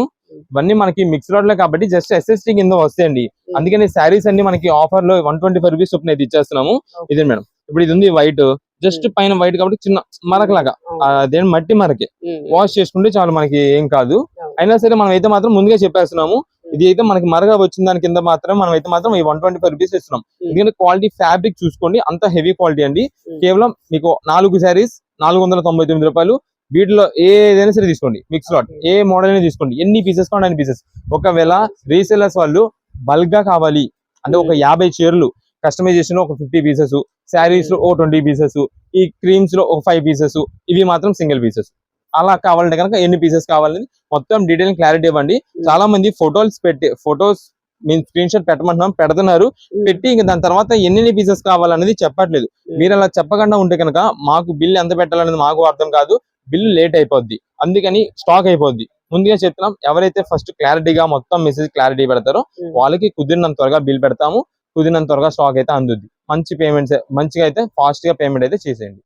ఇవన్నీ మనకి మిక్స్ రోడ్ లో కాబట్టి జస్ట్ SST కింద వస్తాయండి. అందుకని శారీస్ అన్ని మనకి ఆఫర్ లో 125 రూపీస్ చొప్పున అయితే ఇచ్చేస్తున్నాము. ఇదే మేడం, ఇప్పుడు ఇది ఉంది వైట్, జస్ట్ పైన వైట్ కాబట్టి చిన్న మరకలాగా, అదేం మట్టి మరకే, వాష్ చేసుకుంటే చాలు, మనకి ఏం కాదు. అయినా సరే మనం అయితే మాత్రం ముందుగా చెప్పేస్తున్నాము, ఇది అయితే మనకి మరగా వచ్చిన దాని కింద మాత్రం మనం అయితే మాత్రం 125 రూపీస్ ఇస్తున్నాం. ఎందుకంటే క్వాలిటీ ఫ్యాబ్రిక్ చూసుకోండి, అంత హెవీ క్వాలిటీ అండి. కేవలం మీకు 4 శారీస్ 499 రూపాయలు. వీటిలో ఏదైనా సరే తీసుకోండి, మిక్స్ లాట్ ఏ మోడల్ అయినా తీసుకోండి, ఎన్ని పీసెస్ కావాలి అన్ని పీసెస్. ఒకవేళ రీసెలర్స్ వాళ్ళు బల్క్ గా కావాలి అంటే ఒక 50 చీరలు, కస్టమైజేషన్ లో ఒక 50 పీసెస్, శారీస్ లో 20 పీసెస్, ఈ క్రీమ్స్ లో ఒక 5 పీసెస్, ఇవి మాత్రం సింగిల్ పీసెస్. అలా కావాలంటే కనుక ఎన్ని పీసెస్ కావాలని మొత్తం డీటెయిల్ క్లారిటీ ఇవ్వండి. చాలా మంది ఫొటోస్ మేము స్క్రీన్ షాట్ పెట్టమంటున్నాం, పెడుతున్నారు, పెట్టి ఇంకా దాని తర్వాత ఎన్ని పీసెస్ కావాలనేది చెప్పట్లేదు. మీరు అలా చెప్పకుండా ఉంటే కనుక మాకు బిల్ ఎంత పెట్టాలనేది మాకు అర్థం కాదు, బిల్లు లేట్ అయిపోద్ది, అందుకని స్టాక్ అయిపోద్ది. ముందుగా చెప్తున్నాం, ఎవరైతే ఫస్ట్ క్లారిటీగా మొత్తం మెసేజ్ క్లారిటీ పెడతారో వాళ్ళకి కుదిరినంత త్వరగా బిల్ పెడతాము, కుదిరినంత త్వరగా స్టాక్ అయితే అందుద్ది. మంచి పేమెంట్స్ మంచిగా అయితే ఫాస్ట్ గా పేమెంట్ అయితే చేసేయండి.